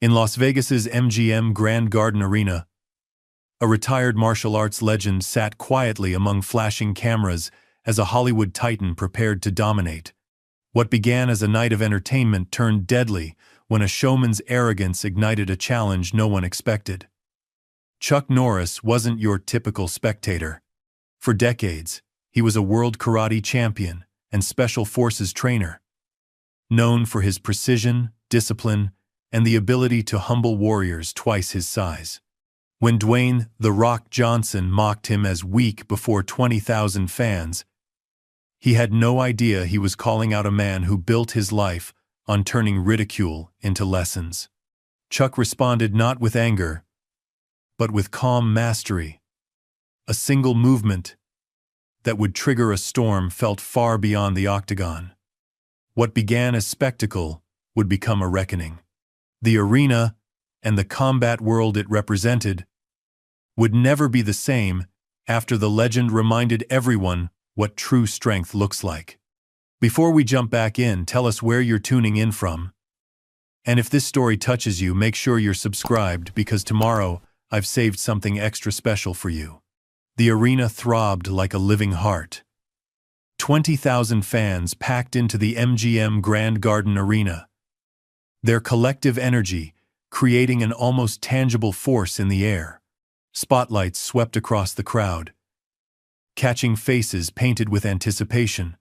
In Las Vegas's MGM Grand Garden Arena, a retired martial arts legend sat quietly among flashing cameras as a Hollywood titan prepared to dominate. What began as a night of entertainment turned deadly when a showman's arrogance ignited a challenge no one expected. Chuck Norris wasn't your typical spectator. For decades, he was a world karate champion and special forces trainer, known for his precision, discipline, and the ability to humble warriors twice his size. When Dwayne "The Rock" Johnson mocked him as weak before 20,000 fans, he had no idea he was calling out a man who built his life on turning ridicule into lessons. Chuck responded not with anger, but with calm mastery. A single movement that would trigger a storm felt far beyond the octagon. What began as spectacle would become a reckoning. The arena and the combat world it represented would never be the same after the legend reminded everyone what true strength looks like. Before we jump back in, tell us where you're tuning in from. And if this story touches you, make sure you're subscribed because tomorrow I've saved something extra special for you. The arena throbbed like a living heart. 20,000 fans packed into the MGM Grand Garden Arena, their collective energy creating an almost tangible force in the air. Spotlights swept across the crowd, catching faces painted with anticipation.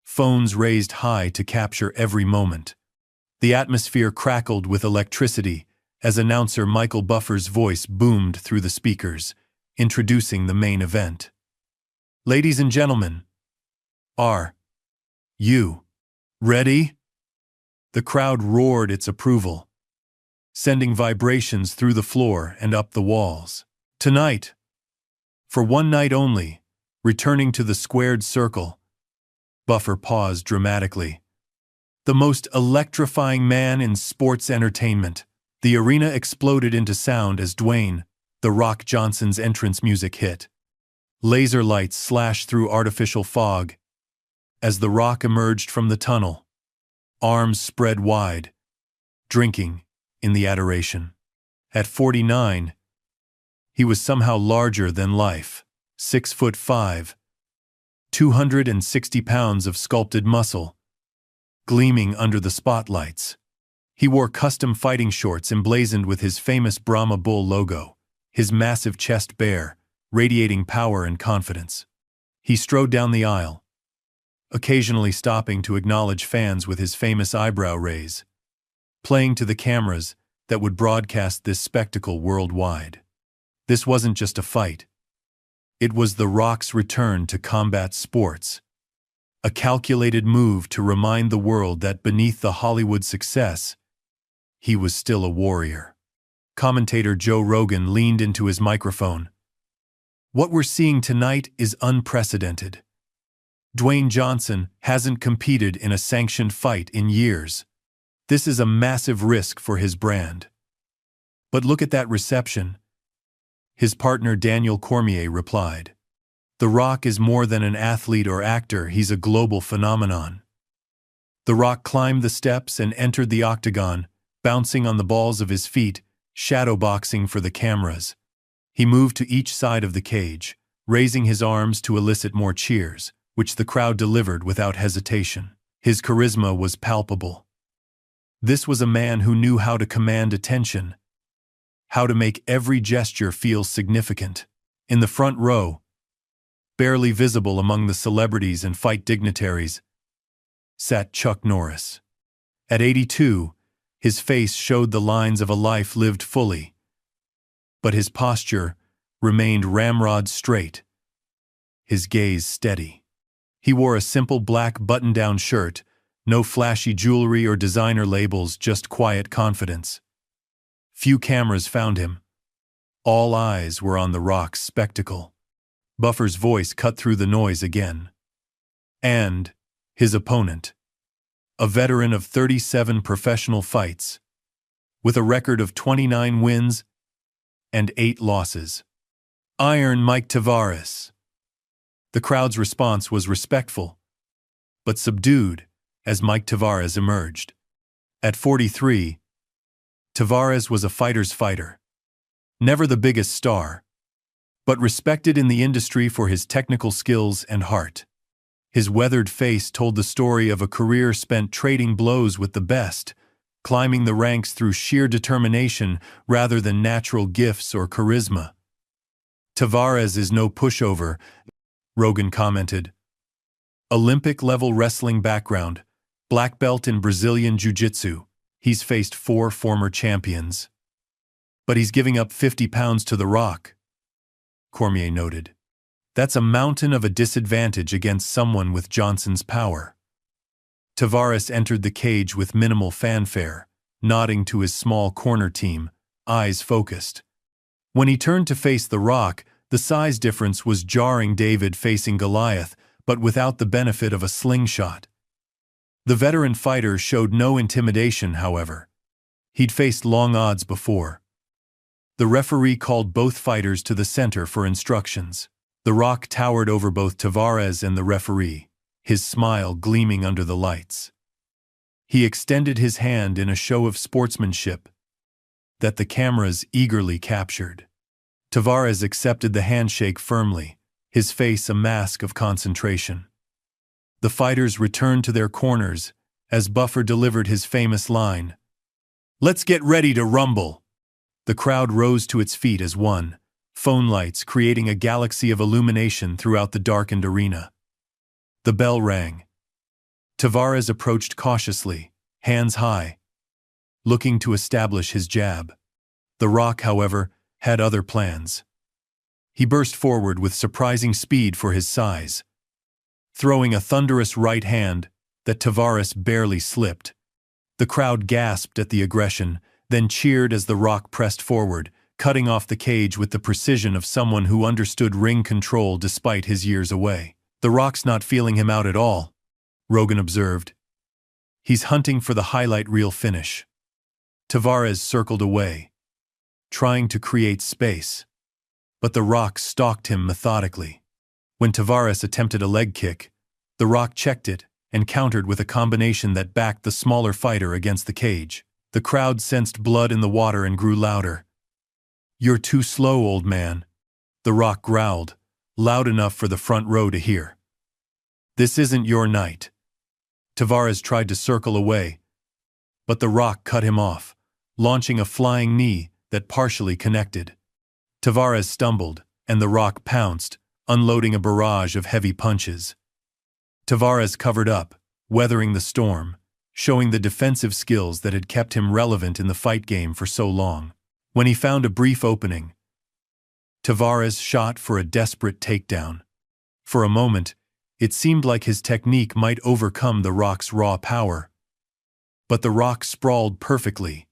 Phones raised high to capture every moment. The atmosphere crackled with electricity as announcer Michael Buffer's voice boomed through the speakers, introducing the main event. Ladies and gentlemen, are you ready? The crowd roared its approval, sending vibrations through the floor and up the walls. Tonight, for one night only, returning to the squared circle, Buffer paused dramatically. The most electrifying man in sports entertainment. The arena exploded into sound as Dwayne "The Rock" Johnson's entrance music hit. Laser lights slashed through artificial fog as The Rock emerged from the tunnel, arms spread wide, drinking in the adoration. At 49, he was somehow larger than life. 6'5", 260 pounds of sculpted muscle, gleaming under the spotlights. He wore custom fighting shorts emblazoned with his famous Brahma Bull logo, his massive chest bare, radiating power and confidence. He strode down the aisle, occasionally stopping to acknowledge fans with his famous eyebrow raise, playing to the cameras that would broadcast this spectacle worldwide. This wasn't just a fight. It was The Rock's return to combat sports, a calculated move to remind the world that beneath the Hollywood success, he was still a warrior. Commentator Joe Rogan leaned into his microphone. What we're seeing tonight is unprecedented. Dwayne Johnson hasn't competed in a sanctioned fight in years. This is a massive risk for his brand. But look at that reception. His partner Daniel Cormier replied. The Rock is more than an athlete or actor, he's a global phenomenon. The Rock climbed the steps and entered the octagon, bouncing on the balls of his feet, shadowboxing for the cameras. He moved to each side of the cage, raising his arms to elicit more cheers, which the crowd delivered without hesitation. His charisma was palpable. This was a man who knew how to command attention, how to make every gesture feel significant. In the front row, barely visible among the celebrities and fight dignitaries, sat Chuck Norris. At 82, his face showed the lines of a life lived fully, but his posture remained ramrod straight, his gaze steady. He wore a simple black button-down shirt, no flashy jewelry or designer labels, just quiet confidence. Few cameras found him. All eyes were on The Rock's spectacle. Buffer's voice cut through the noise again. And his opponent, a veteran of 37 professional fights, with a record of 29 wins and 8 losses. Iron Mike Tavares. The crowd's response was respectful, but subdued as Mike Tavares emerged. At 43, Tavares was a fighter's fighter. Never the biggest star, but respected in the industry for his technical skills and heart. His weathered face told the story of a career spent trading blows with the best, climbing the ranks through sheer determination rather than natural gifts or charisma. Tavares is no pushover, Rogan commented. Olympic-level wrestling background, black belt in Brazilian Jiu-Jitsu. He's faced 4 former champions. But he's giving up 50 pounds to The Rock, Cormier noted. That's a mountain of a disadvantage against someone with Johnson's power. Tavares entered the cage with minimal fanfare, nodding to his small corner team, eyes focused. When he turned to face The Rock, the size difference was jarring. David facing Goliath, but without the benefit of a slingshot. The veteran fighter showed no intimidation, however. He'd faced long odds before. The referee called both fighters to the center for instructions. The Rock towered over both Tavares and the referee, his smile gleaming under the lights. He extended his hand in a show of sportsmanship that the cameras eagerly captured. Tavares accepted the handshake firmly, his face a mask of concentration. The fighters returned to their corners as Buffer delivered his famous line, "Let's get ready to rumble." The crowd rose to its feet as one, phone lights creating a galaxy of illumination throughout the darkened arena. The bell rang. Tavares approached cautiously, hands high, looking to establish his jab. The Rock, however, had other plans. He burst forward with surprising speed for his size, throwing a thunderous right hand that Tavares barely slipped. The crowd gasped at the aggression, then cheered as The Rock pressed forward, cutting off the cage with the precision of someone who understood ring control despite his years away. The Rock's not feeling him out at all, Rogan observed. He's hunting for the highlight reel finish. Tavares circled away, trying to create space, but The Rock stalked him methodically. When Tavares attempted a leg kick, The Rock checked it and countered with a combination that backed the smaller fighter against the cage. The crowd sensed blood in the water and grew louder. "You're too slow, old man," The Rock growled, loud enough for the front row to hear. "This isn't your night." Tavares tried to circle away, but The Rock cut him off, launching a flying knee that partially connected. Tavares stumbled, and The Rock pounced, unloading a barrage of heavy punches. Tavares covered up, weathering the storm, showing the defensive skills that had kept him relevant in the fight game for so long. When he found a brief opening, Tavares shot for a desperate takedown. For a moment, it seemed like his technique might overcome The Rock's raw power. But The Rock sprawled perfectly,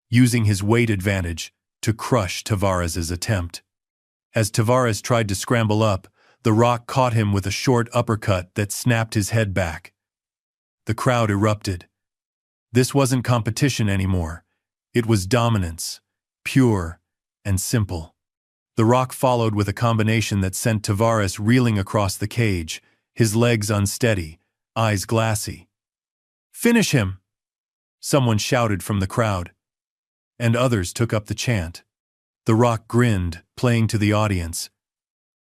using his weight advantage to crush Tavares's attempt. As Tavares tried to scramble up, The Rock caught him with a short uppercut that snapped his head back. The crowd erupted. This wasn't competition anymore. It was dominance, pure and simple. The Rock followed with a combination that sent Tavares reeling across the cage, his legs unsteady, eyes glassy. "Finish him!" someone shouted from the crowd, and others took up the chant. The Rock grinned, playing to the audience,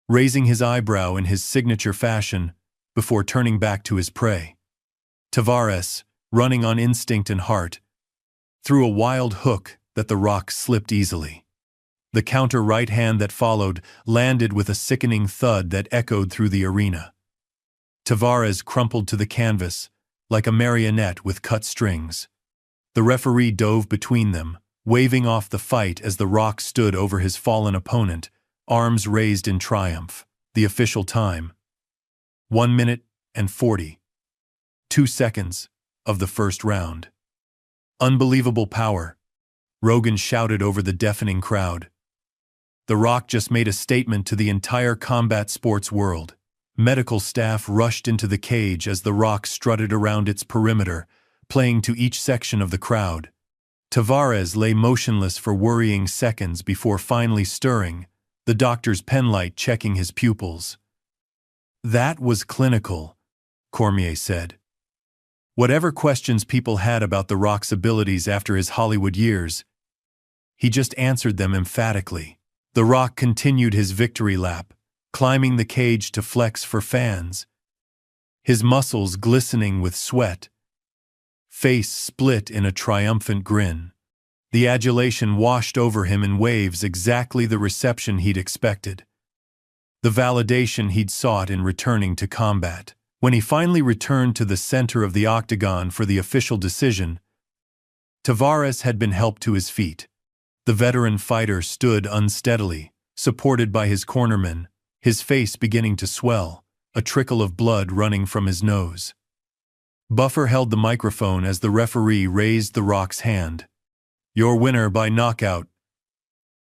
raising his eyebrow in his signature fashion before turning back to his prey. Tavares, running on instinct and heart, threw a wild hook that The Rock slipped easily. The counter right hand that followed landed with a sickening thud that echoed through the arena. Tavares crumpled to the canvas like a marionette with cut strings. The referee dove between them, waving off the fight as The Rock stood over his fallen opponent, arms raised in triumph. The official time: 1 minute and 42 seconds of the first round. "Unbelievable power," Rogan shouted over the deafening crowd. The Rock just made a statement to the entire combat sports world. Medical staff rushed into the cage as The Rock strutted around its perimeter, playing to each section of the crowd. Tavares lay motionless for worrying seconds before finally stirring, the doctor's penlight checking his pupils. "That was clinical," Cormier said. Whatever questions people had about The Rock's abilities after his Hollywood years, he just answered them emphatically. The Rock continued his victory lap, climbing the cage to flex for fans, his muscles glistening with sweat, face split in a triumphant grin. The adulation washed over him in waves, exactly the reception he'd expected, the validation he'd sought in returning to combat. When he finally returned to the center of the octagon for the official decision, Tavares had been helped to his feet. The veteran fighter stood unsteadily, supported by his cornermen, his face beginning to swell, a trickle of blood running from his nose. Buffer held the microphone as the referee raised The Rock's hand. "Your winner by knockout,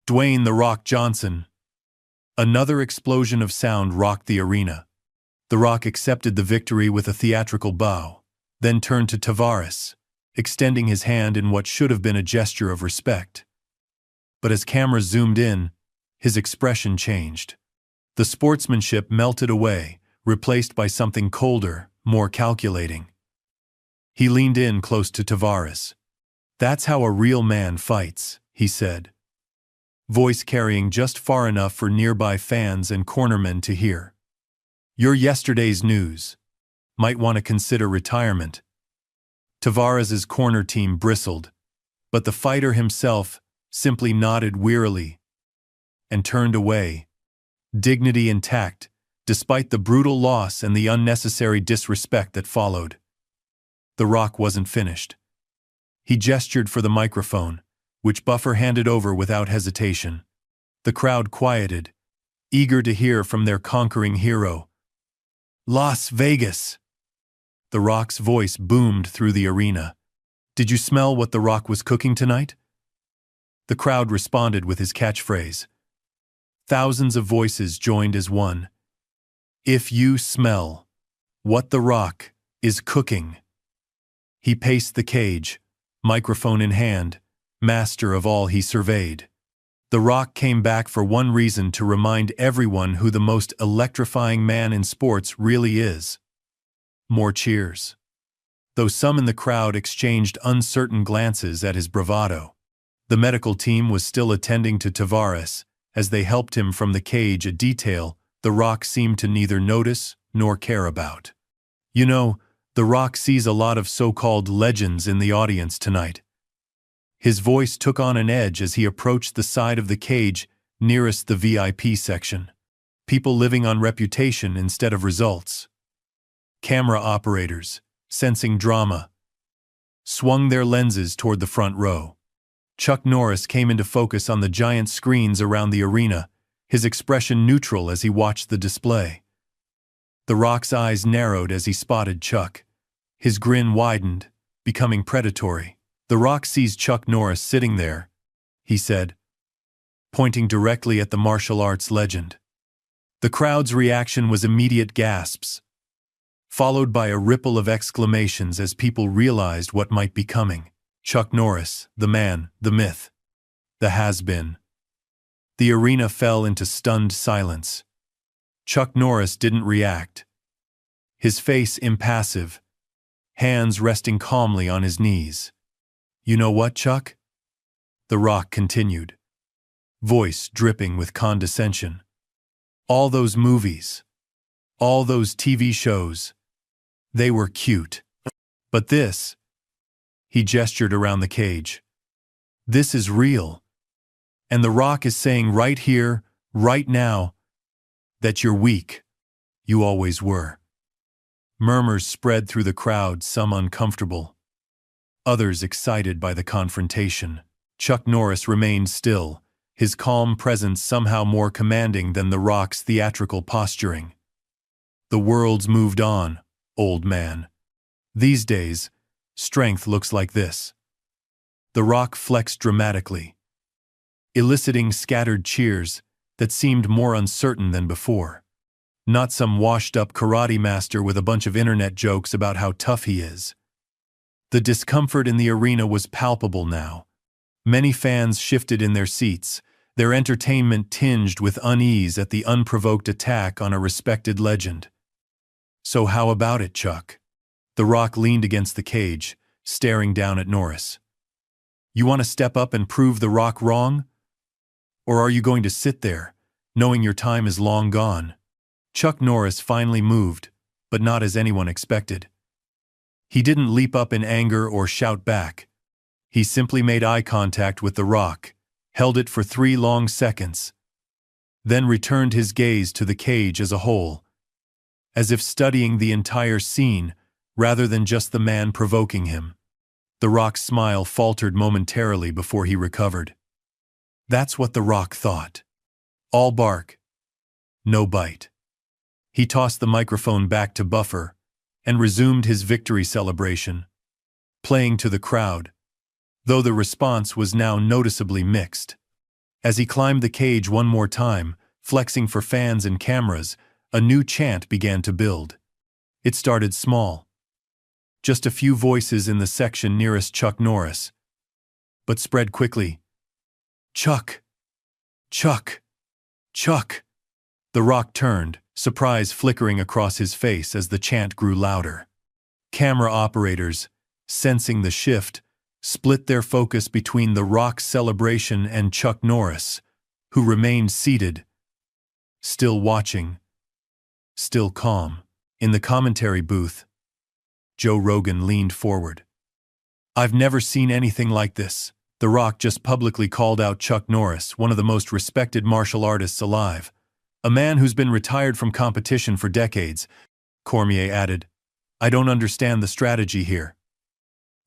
Dwayne 'The Rock' Johnson." Another explosion of sound rocked the arena. The Rock accepted the victory with a theatrical bow, then turned to Tavares, extending his hand in what should have been a gesture of respect. But as cameras zoomed in, his expression changed. The sportsmanship melted away, replaced by something colder, more calculating. He leaned in close to Tavares. "That's how a real man fights," he said, voice carrying just far enough for nearby fans and cornermen to hear. "You're yesterday's news. Might want to consider retirement." Tavares's corner team bristled, but the fighter himself simply nodded wearily and turned away, dignity intact, despite the brutal loss and the unnecessary disrespect that followed. The Rock wasn't finished. He gestured for the microphone, which Buffer handed over without hesitation. The crowd quieted, eager to hear from their conquering hero. "Las Vegas!" The Rock's voice boomed through the arena. "Did you smell what The Rock was cooking tonight?" The crowd responded with his catchphrase. Thousands of voices joined as one. "If you smell what The Rock is cooking." He paced the cage, microphone in hand, master of all he surveyed. The Rock came back for one reason: to remind everyone who the most electrifying man in sports really is. More cheers, though some in the crowd exchanged uncertain glances at his bravado. The medical team was still attending to Tavares as they helped him from the cage, a detail The Rock seemed to neither notice nor care about. "You know, The Rock sees a lot of so-called legends in the audience tonight." His voice took on an edge as he approached the side of the cage nearest the VIP section. People living on reputation instead of results. Camera operators, sensing drama, swung their lenses toward the front row. Chuck Norris came into focus on the giant screens around the arena, his expression neutral as he watched the display. The Rock's eyes narrowed as he spotted Chuck. His grin widened, becoming predatory. "The Rock sees Chuck Norris sitting there," he said, pointing directly at the martial arts legend. The crowd's reaction was immediate gasps, followed by a ripple of exclamations as people realized what might be coming. Chuck Norris, the man, the myth, the has-been. The arena fell into stunned silence. Chuck Norris didn't react. His face impassive, hands resting calmly on his knees. "You know what, Chuck?" The Rock continued, voice dripping with condescension. "All those movies, all those TV shows, they were cute. But this," he gestured around the cage, "this is real. And The Rock is saying right here, right now, that you're weak. You always were." Murmurs spread through the crowd, some uncomfortable, others excited by the confrontation. Chuck Norris remained still, his calm presence somehow more commanding than The Rock's theatrical posturing. "The world's moved on, old man. These days, strength looks like this." The Rock flexed dramatically, eliciting scattered cheers that seemed more uncertain than before. Not some washed-up karate master with a bunch of internet jokes about how tough he is. The discomfort in the arena was palpable now. Many fans shifted in their seats, their entertainment tinged with unease at the unprovoked attack on a respected legend. "So how about it, Chuck?" The Rock leaned against the cage, staring down at Norris. You want to step up and prove The Rock wrong? Or are you going to sit there, knowing your time is long gone? Chuck Norris finally moved, but not as anyone expected. He didn't leap up in anger or shout back. He simply made eye contact with The Rock, held it for 3 long seconds, then returned his gaze to the cage as a whole, as if studying the entire scene rather than just the man provoking him. The Rock's smile faltered momentarily before he recovered. That's what The Rock thought. All bark, no bite. He tossed the microphone back to Buffer and resumed his victory celebration, playing to the crowd, though the response was now noticeably mixed. As he climbed the cage one more time, flexing for fans and cameras, a new chant began to build. It started small. Just a few voices in the section nearest Chuck Norris, but spread quickly. Chuck! Chuck! Chuck! The Rock turned, surprise flickering across his face as the chant grew louder. Camera operators, sensing the shift, split their focus between The Rock's celebration and Chuck Norris, who remained seated, still watching, still calm. In the commentary booth, Joe Rogan leaned forward. I've never seen anything like this. The Rock just publicly called out Chuck Norris, one of the most respected martial artists alive. A man who's been retired from competition for decades. Cormier added, I don't understand the strategy here.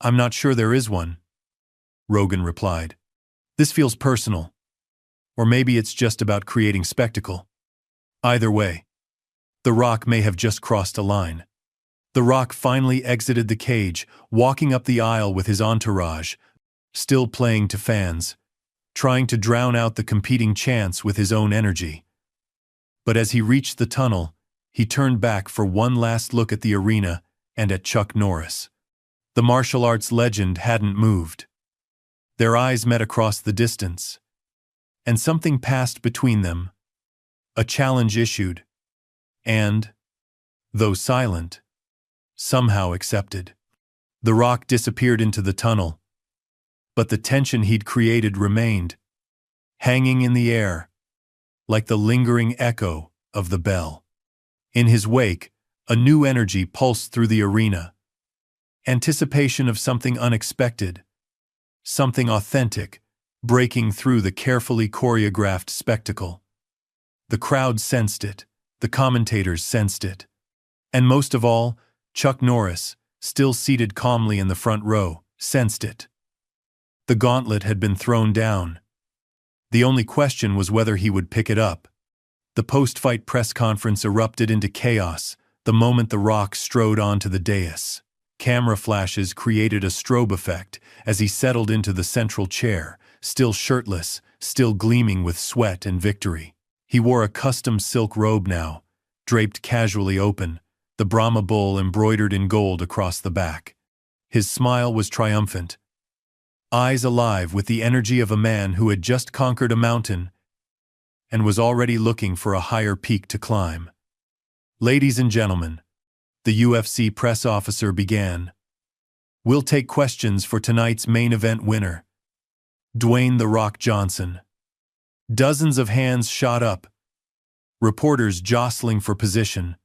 I'm not sure there is one. Rogan replied. This feels personal. Or maybe it's just about creating spectacle. Either way, The Rock may have just crossed a line. The Rock finally exited the cage, walking up the aisle with his entourage, still playing to fans, trying to drown out the competing chants with his own energy. But as he reached the tunnel, he turned back for one last look at the arena and at Chuck Norris. The martial arts legend hadn't moved. Their eyes met across the distance, and something passed between them. A challenge issued, and, though silent, somehow accepted. The Rock disappeared into the tunnel, but the tension he'd created remained, hanging in the air, like the lingering echo of the bell. In his wake, a new energy pulsed through the arena. Anticipation of something unexpected, something authentic, breaking through the carefully choreographed spectacle. The crowd sensed it, the commentators sensed it, and most of all, Chuck Norris, still seated calmly in the front row, sensed it. The gauntlet had been thrown down. The only question was whether he would pick it up. The post-fight press conference erupted into chaos the moment The Rock strode onto the dais. Camera flashes created a strobe effect as he settled into the central chair, still shirtless, still gleaming with sweat and victory. He wore a custom silk robe now, draped casually open, the Brahma bull embroidered in gold across the back. His smile was triumphant, eyes alive with the energy of a man who had just conquered a mountain and was already looking for a higher peak to climb. Ladies and gentlemen, the UFC press officer began. We'll take questions for tonight's main event winner, Dwayne "The Rock" Johnson. Dozens of hands shot up, reporters jostling for position.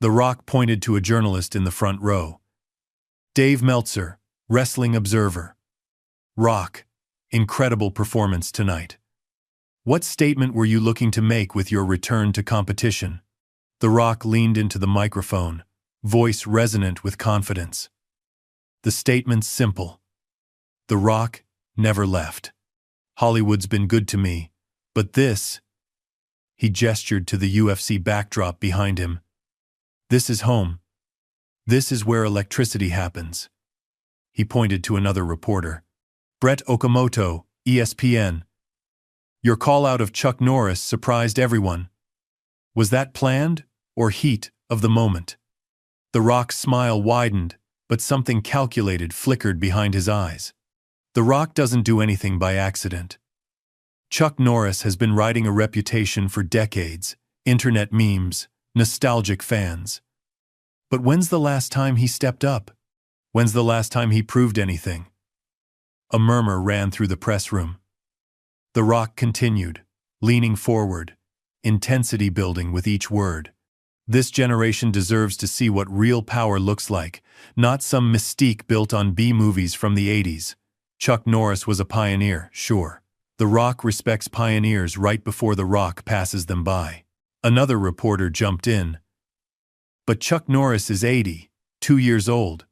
The Rock pointed to a journalist in the front row. Dave Meltzer, Wrestling Observer. Rock, incredible performance tonight. What statement were you looking to make with your return to competition? The Rock leaned into the microphone, voice resonant with confidence. The statement's simple. The Rock never left. Hollywood's been good to me, but this, he gestured to the UFC backdrop behind him. This is home. This is where electricity happens. He pointed to another reporter. Brett Okamoto, ESPN. Your call-out of Chuck Norris surprised everyone. Was that planned, or heat of the moment? The Rock's smile widened, but something calculated flickered behind his eyes. The Rock doesn't do anything by accident. Chuck Norris has been riding a reputation for decades, internet memes, nostalgic fans. But when's the last time he stepped up? When's the last time he proved anything? A murmur ran through the press room. The Rock continued, leaning forward, intensity building with each word. This generation deserves to see what real power looks like, not some mystique built on B-movies from the 80s. Chuck Norris was a pioneer, sure. The Rock respects pioneers right before The Rock passes them by. Another reporter jumped in. But Chuck Norris is 80, 2 years old.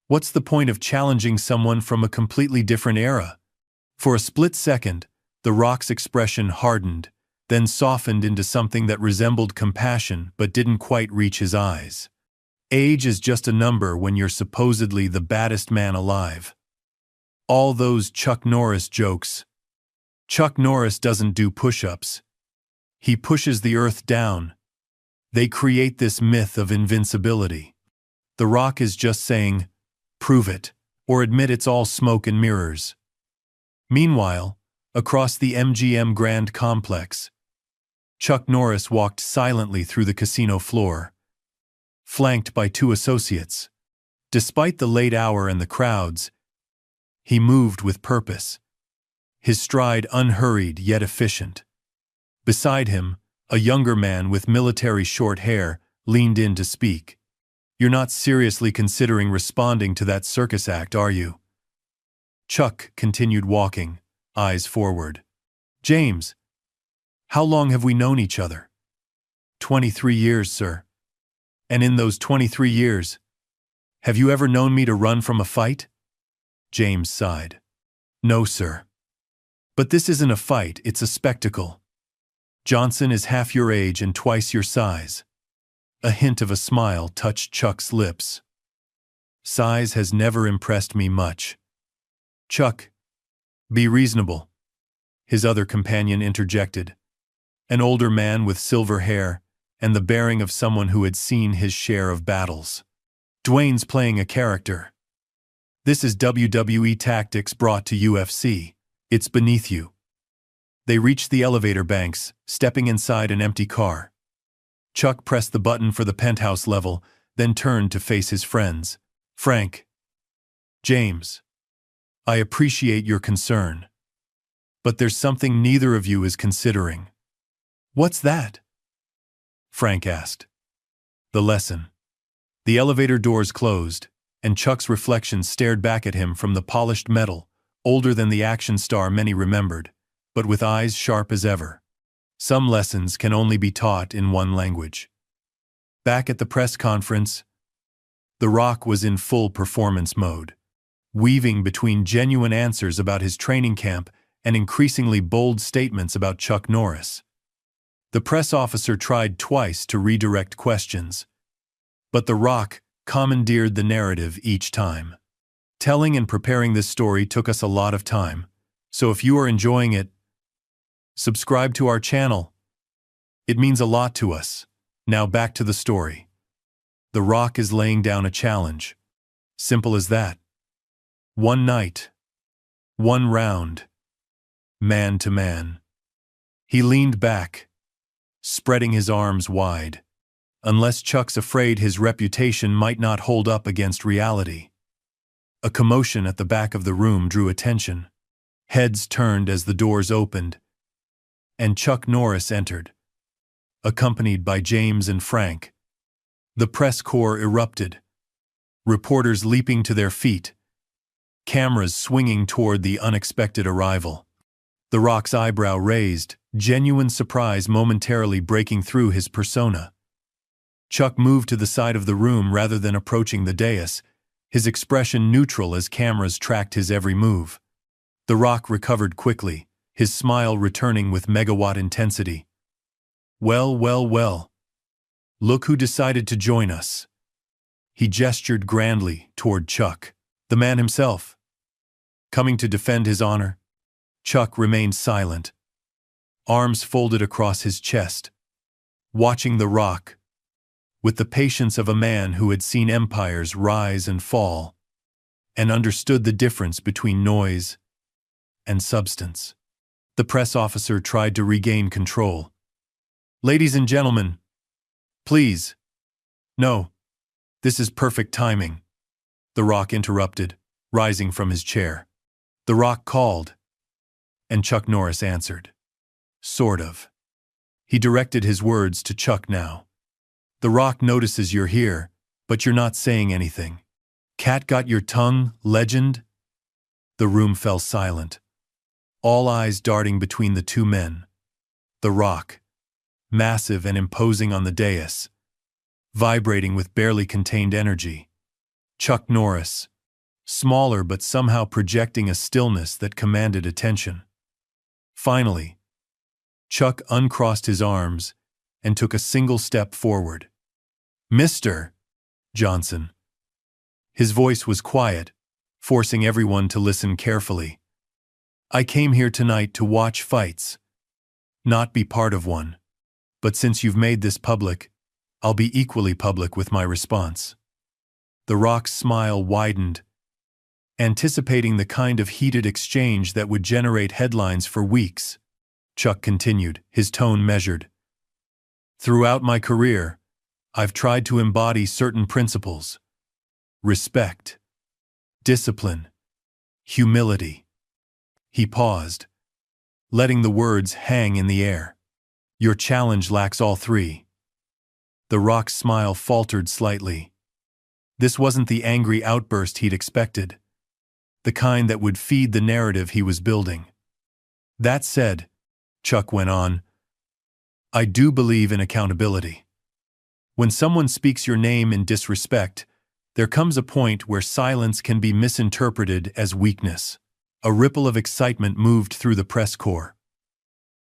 What's the point of challenging someone from a completely different era? For a split second, The Rock's expression hardened, then softened into something that resembled compassion but didn't quite reach his eyes. Age is just a number when you're supposedly the baddest man alive. All those Chuck Norris jokes. Chuck Norris doesn't do push-ups. He pushes the earth down. They create this myth of invincibility. The Rock is just saying, prove it, or admit it's all smoke and mirrors. Meanwhile, across the MGM Grand Complex, Chuck Norris walked silently through the casino floor, flanked by 2 associates. Despite the late hour and the crowds, he moved with purpose, his stride unhurried yet efficient. Beside him, a younger man with military short hair leaned in to speak. "You're not seriously considering responding to that circus act, are you?" Chuck continued walking, eyes forward. "James, how long have we known each other?" 23 years, sir. And in those 23 years, have you ever known me to run from a fight?" James sighed. "No, sir. But this isn't a fight, it's a spectacle. Johnson is half your age and twice your size." A hint of a smile touched Chuck's lips. "Size has never impressed me much." "Chuck, be reasonable," his other companion interjected. An older man with silver hair and the bearing of someone who had seen his share of battles. "Dwayne's playing a character. This is WWE tactics brought to UFC. It's beneath you." They reached the elevator banks, stepping inside an empty car. Chuck pressed the button for the penthouse level, then turned to face his friends. "Frank, James, I appreciate your concern. But there's something neither of you is considering." "What's that?" Frank asked. "The lesson." The elevator doors closed, and Chuck's reflection stared back at him from the polished metal, older than the action star many remembered, but with eyes sharp as ever. Some lessons can only be taught in one language. Back at the press conference, The Rock was in full performance mode, weaving between genuine answers about his training camp and increasingly bold statements about Chuck Norris. The press officer tried twice to redirect questions, but The Rock commandeered the narrative each time. Telling and preparing this story took us a lot of time, so if you are enjoying it, subscribe to our channel. It means a lot to us. Now back to the story. The Rock is laying down a challenge. Simple as that. One night. One round. Man to man. He leaned back, spreading his arms wide. Unless Chuck's afraid his reputation might not hold up against reality. A commotion at the back of the room drew attention. Heads turned as the doors opened, and Chuck Norris entered, accompanied by James and Frank. The press corps erupted, reporters leaping to their feet, cameras swinging toward the unexpected arrival. The Rock's eyebrow raised, genuine surprise momentarily breaking through his persona. Chuck moved to the side of the room rather than approaching the dais, his expression neutral as cameras tracked his every move. The Rock recovered quickly, his smile returning with megawatt intensity. "Well, well, well. Look who decided to join us." He gestured grandly toward Chuck, the man himself. Coming to defend his honor? Chuck remained silent, arms folded across his chest, watching The Rock, with the patience of a man who had seen empires rise and fall, and understood the difference between noise and substance. The press officer tried to regain control. "Ladies and gentlemen, please. No, This is perfect timing, The Rock interrupted, rising from his chair. The Rock called, and Chuck Norris answered. Sort of. He directed his words to Chuck now. The Rock notices you're here, but you're not saying anything. Cat got your tongue, legend? The room fell silent, all eyes darting between the two men. The Rock, massive and imposing on the dais, vibrating with barely contained energy. Chuck Norris, smaller but somehow projecting a stillness that commanded attention. Finally, Chuck uncrossed his arms and took a single step forward. Mr. Johnson. His voice was quiet, forcing everyone to listen carefully. I came here tonight to watch fights, not be part of one. But since you've made this public, I'll be equally public with my response. The Rock's smile widened, anticipating the kind of heated exchange that would generate headlines for weeks. Chuck continued, his tone measured. Throughout my career, I've tried to embody certain principles: respect, discipline, humility. He paused, letting the words hang in the air. Your challenge lacks all three. The Rock's smile faltered slightly. This wasn't the angry outburst he'd expected, the kind that would feed the narrative he was building. That said, Chuck went on, I do believe in accountability. When someone speaks your name in disrespect, there comes a point where silence can be misinterpreted as weakness. A ripple of excitement moved through the press corps.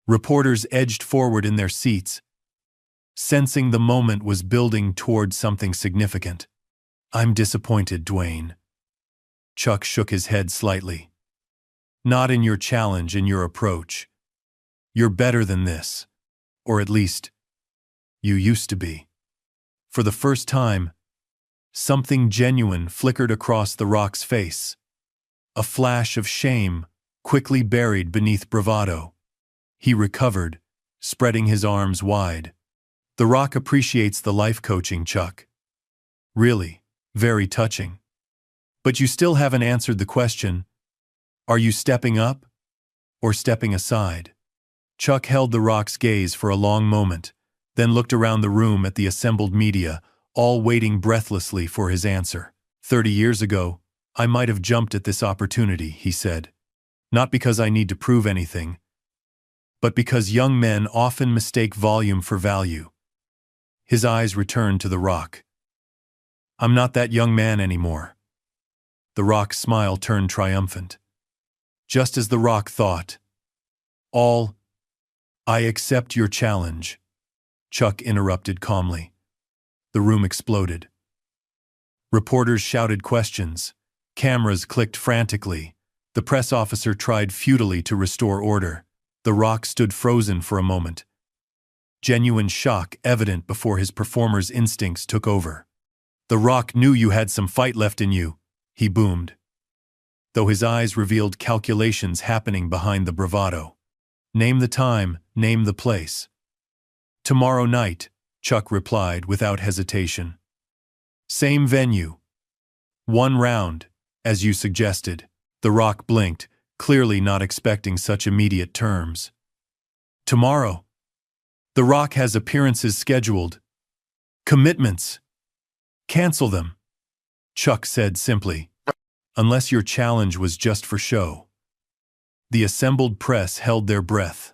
Reporters edged forward in their seats, sensing the moment was building toward something significant. I'm disappointed, Dwayne. Chuck shook his head slightly. Not in your challenge and your approach. You're better than this. Or at least, you used to be. For the first time, something genuine flickered across The Rock's face. A flash of shame, quickly buried beneath bravado. He recovered, spreading his arms wide. The Rock appreciates the life coaching, Chuck. Really, very touching. But you still haven't answered the question. Are you stepping up or stepping aside? Chuck held The Rock's gaze for a long moment, then looked around the room at the assembled media, all waiting breathlessly for his answer. 30 years ago, I might have jumped at this opportunity, he said. Not because I need to prove anything, but because young men often mistake volume for value. His eyes returned to The Rock. I'm not that young man anymore. The Rock's smile turned triumphant. Just as The Rock thought. I accept your challenge, Chuck interrupted calmly. The room exploded. Reporters shouted questions. Cameras clicked frantically. The press officer tried futilely to restore order. The Rock stood frozen for a moment, genuine shock evident before his performer's instincts took over. The Rock knew you had some fight left in you, he boomed, though his eyes revealed calculations happening behind the bravado. Name the time, name the place. Tomorrow night, Chuck replied without hesitation. Same venue. 1 round, as you suggested. The Rock blinked, clearly not expecting such immediate terms. Tomorrow. The Rock has appearances scheduled. Commitments. Cancel them, Chuck said simply. Unless your challenge was just for show. The assembled press held their breath.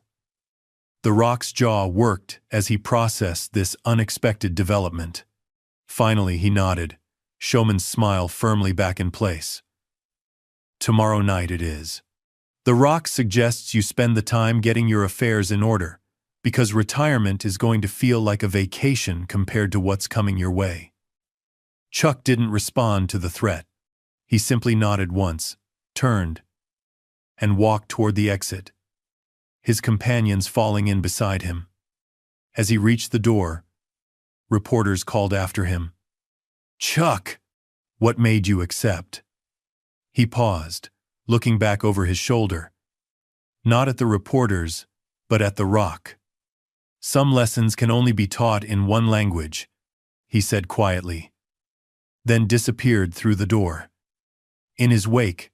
The Rock's jaw worked as he processed this unexpected development. Finally he nodded, showman's smile firmly back in place. Tomorrow night it is. The Rock suggests you spend the time getting your affairs in order, because retirement is going to feel like a vacation compared to what's coming your way. Chuck didn't respond to the threat. He simply nodded once, turned, and walked toward the exit, his companions falling in beside him. As he reached the door, reporters called after him. Chuck, what made you accept? He paused, looking back over his shoulder. Not at the reporters, but at The Rock. Some lessons can only be taught in one language, he said quietly. then disappeared through the door. In his wake,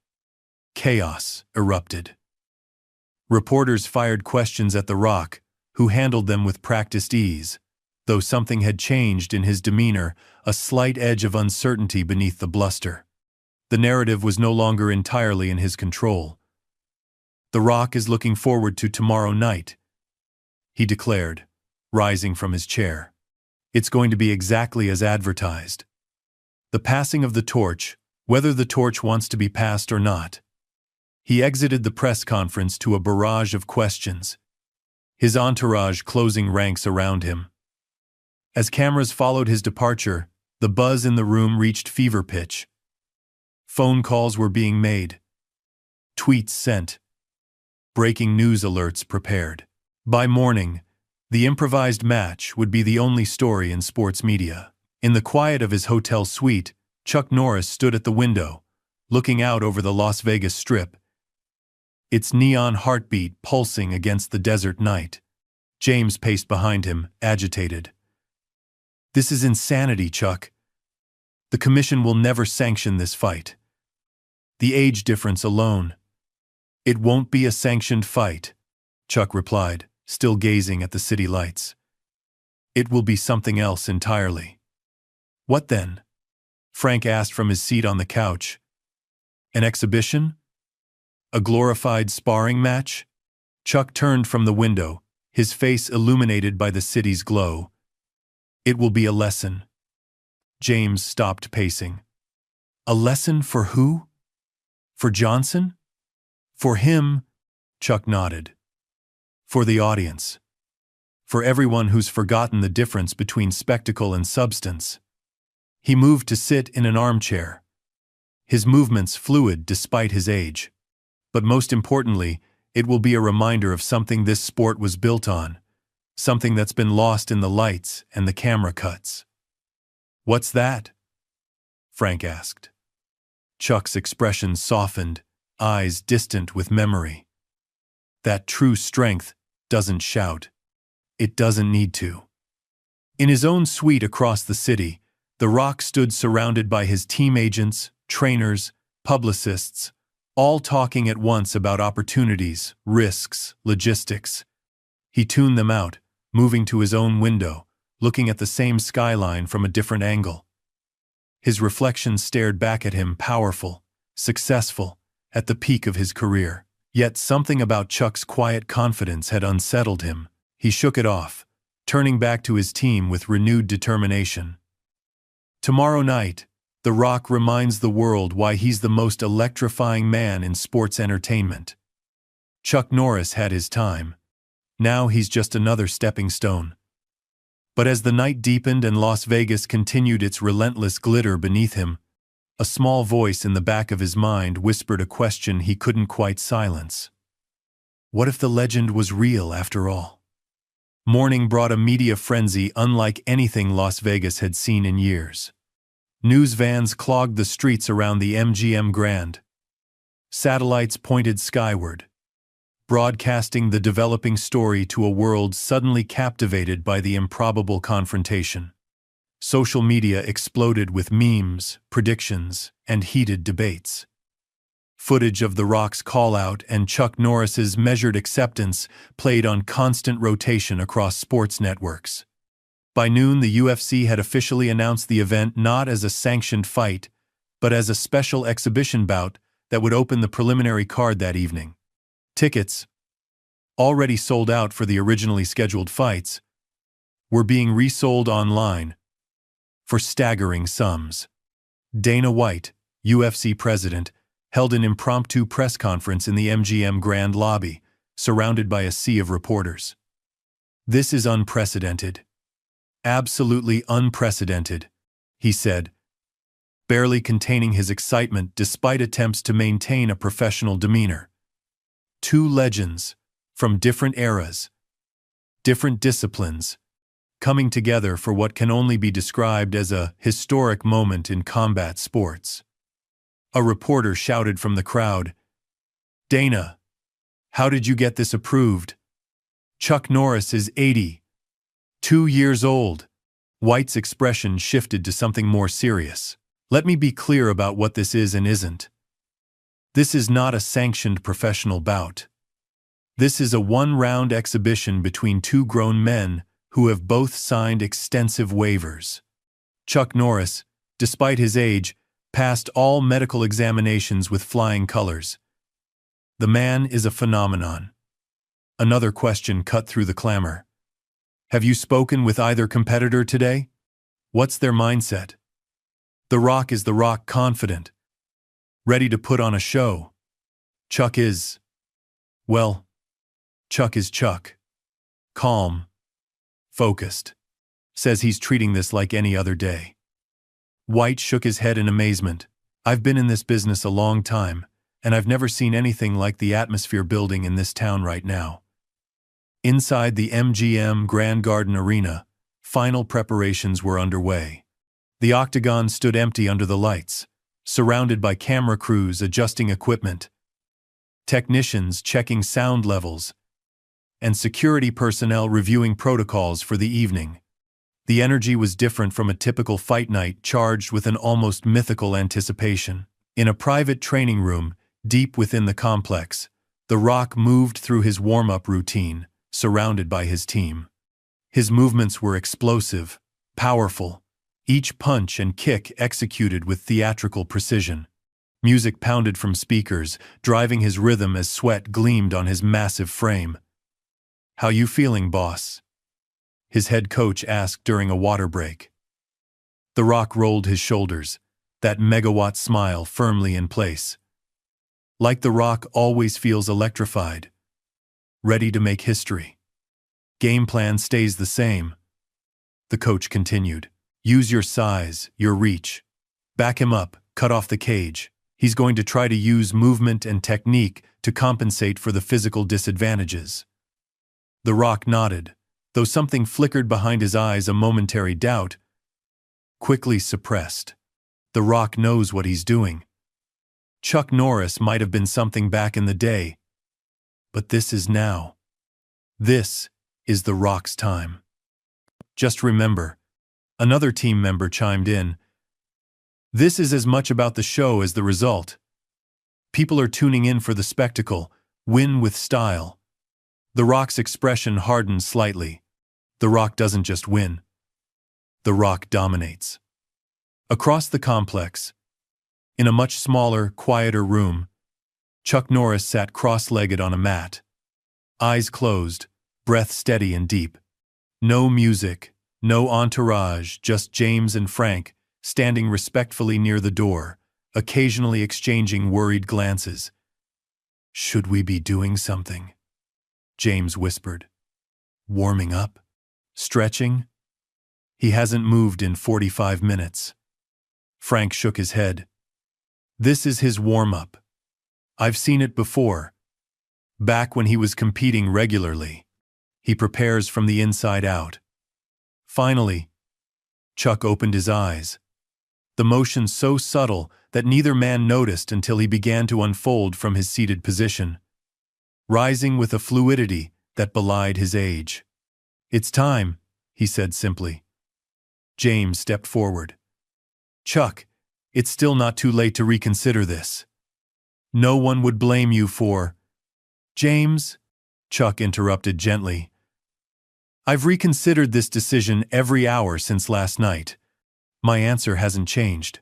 chaos erupted. Reporters fired questions at The Rock, who handled them with practiced ease, though something had changed in his demeanor, a slight edge of uncertainty beneath the bluster. The narrative was no longer entirely in his control. "The Rock is looking forward to tomorrow night," he declared, rising from his chair. "It's going to be exactly as advertised. The passing of the torch, whether the torch wants to be passed or not." He exited the press conference to a barrage of questions, his entourage closing ranks around him. As cameras followed his departure, the buzz in the room reached fever pitch. Phone calls were being made, tweets sent, breaking news alerts prepared. By morning, the improvised match would be the only story in sports media. In the quiet of his hotel suite, Chuck Norris stood at the window, looking out over the Las Vegas Strip, its neon heartbeat pulsing against the desert night. James paced behind him, agitated. "This is insanity, Chuck. The commission will never sanction this fight. The age difference alone." "It won't be a sanctioned fight," Chuck replied, still gazing at the city lights. "It will be something else entirely." "What then?" Frank asked from his seat on the couch. "An exhibition? A glorified sparring match?" Chuck turned from the window, his face illuminated by the city's glow. "It will be a lesson." James stopped pacing. "A lesson for who? For Johnson?" "For him," Chuck nodded. "For the audience. For everyone who's forgotten the difference between spectacle and substance." He moved to sit in an armchair, his movements fluid despite his age. "But most importantly, it will be a reminder of something this sport was built on, something that's been lost in the lights and the camera cuts." "What's that?" Frank asked. Chuck's expression softened, eyes distant with memory. "That true strength doesn't shout. It doesn't need to." In his own suite across the city, The Rock stood surrounded by his team agents, trainers, publicists, all talking at once about opportunities, risks, logistics. He tuned them out, moving to his own window, looking at the same skyline from a different angle. His reflection stared back at him, powerful, successful, at the peak of his career. Yet something about Chuck's quiet confidence had unsettled him. He shook it off, turning back to his team with renewed determination. "Tomorrow night, The Rock reminds the world why he's the most electrifying man in sports entertainment. Chuck Norris had his time. Now he's just another stepping stone." But as the night deepened and Las Vegas continued its relentless glitter beneath him, a small voice in the back of his mind whispered a question he couldn't quite silence. What if the legend was real after all? Morning brought a media frenzy unlike anything Las Vegas had seen in years. News vans clogged the streets around the MGM Grand. Satellites pointed skyward, broadcasting the developing story to a world suddenly captivated by the improbable confrontation. Social media exploded with memes, predictions, and heated debates. Footage of The Rock's call-out and Chuck Norris's measured acceptance played on constant rotation across sports networks. By noon, the UFC had officially announced the event not as a sanctioned fight, but as a special exhibition bout that would open the preliminary card that evening. Tickets, already sold out for the originally scheduled fights, were being resold online for staggering sums. Dana White, UFC president, held an impromptu press conference in the MGM Grand lobby, surrounded by a sea of reporters. "This is unprecedented. Absolutely unprecedented," he said, barely containing his excitement despite attempts to maintain a professional demeanor. Two legends, from different eras, different disciplines, coming together for what can only be described as a historic moment in combat sports. A reporter shouted from the crowd, "Dana, how did you get this approved? Chuck Norris is 82 years old." White's expression shifted to something more serious. Let me be clear about what this is and isn't. This is not a sanctioned professional bout. This is a one-round exhibition between two grown men who have both signed extensive waivers. Chuck Norris, despite his age, passed all medical examinations with flying colors. The man is a phenomenon. Another question cut through the clamor. Have you spoken with either competitor today? What's their mindset? The Rock is The Rock, confident, ready to put on a show. Chuck is, well, Chuck is Chuck. Calm. Focused. Says he's treating this like any other day. White shook his head in amazement. I've been in this business a long time, and I've never seen anything like the atmosphere building in this town right now. Inside the MGM Grand Garden Arena, final preparations were underway. The octagon stood empty under the lights, surrounded by camera crews adjusting equipment, technicians checking sound levels, and security personnel reviewing protocols for the evening. The energy was different from a typical fight night, charged with an almost mythical anticipation. In a private training room, deep within the complex, The Rock moved through his warm-up routine, surrounded by his team. His movements were explosive, powerful, each punch and kick executed with theatrical precision. Music pounded from speakers, driving his rhythm as sweat gleamed on his massive frame. "How you feeling, boss?" his head coach asked during a water break. The Rock rolled his shoulders, that megawatt smile firmly in place. Like The Rock always feels electrified, ready to make history. Game plan stays the same. The coach continued. Use your size, your reach. Back him up, cut off the cage. He's going to try to use movement and technique to compensate for the physical disadvantages. The Rock nodded, though something flickered behind his eyes, a momentary doubt, quickly suppressed. The Rock knows what he's doing. Chuck Norris might have been something back in the day, but this is now. This is The Rock's time. Just remember, another team member chimed in, this is as much about the show as the result. People are tuning in for the spectacle, win with style. The Rock's expression hardened slightly. The Rock doesn't just win. The Rock dominates. Across the complex, in a much smaller, quieter room, Chuck Norris sat cross-legged on a mat. Eyes closed, breath steady and deep. No music, no entourage, just James and Frank, standing respectfully near the door, occasionally exchanging worried glances. "Should we be doing something?" James whispered. "Warming up? Stretching?" "He hasn't moved in 45 minutes. Frank shook his head. "This is his warm-up. I've seen it before. Back when he was competing regularly. He prepares from the inside out." Finally, Chuck opened his eyes. The motion so subtle that neither man noticed until he began to unfold from his seated position, rising with a fluidity that belied his age. "It's time," he said simply. James stepped forward. "Chuck, it's still not too late to reconsider this. No one would blame you for—" "James," Chuck interrupted gently, "I've reconsidered this decision every hour since last night. My answer hasn't changed."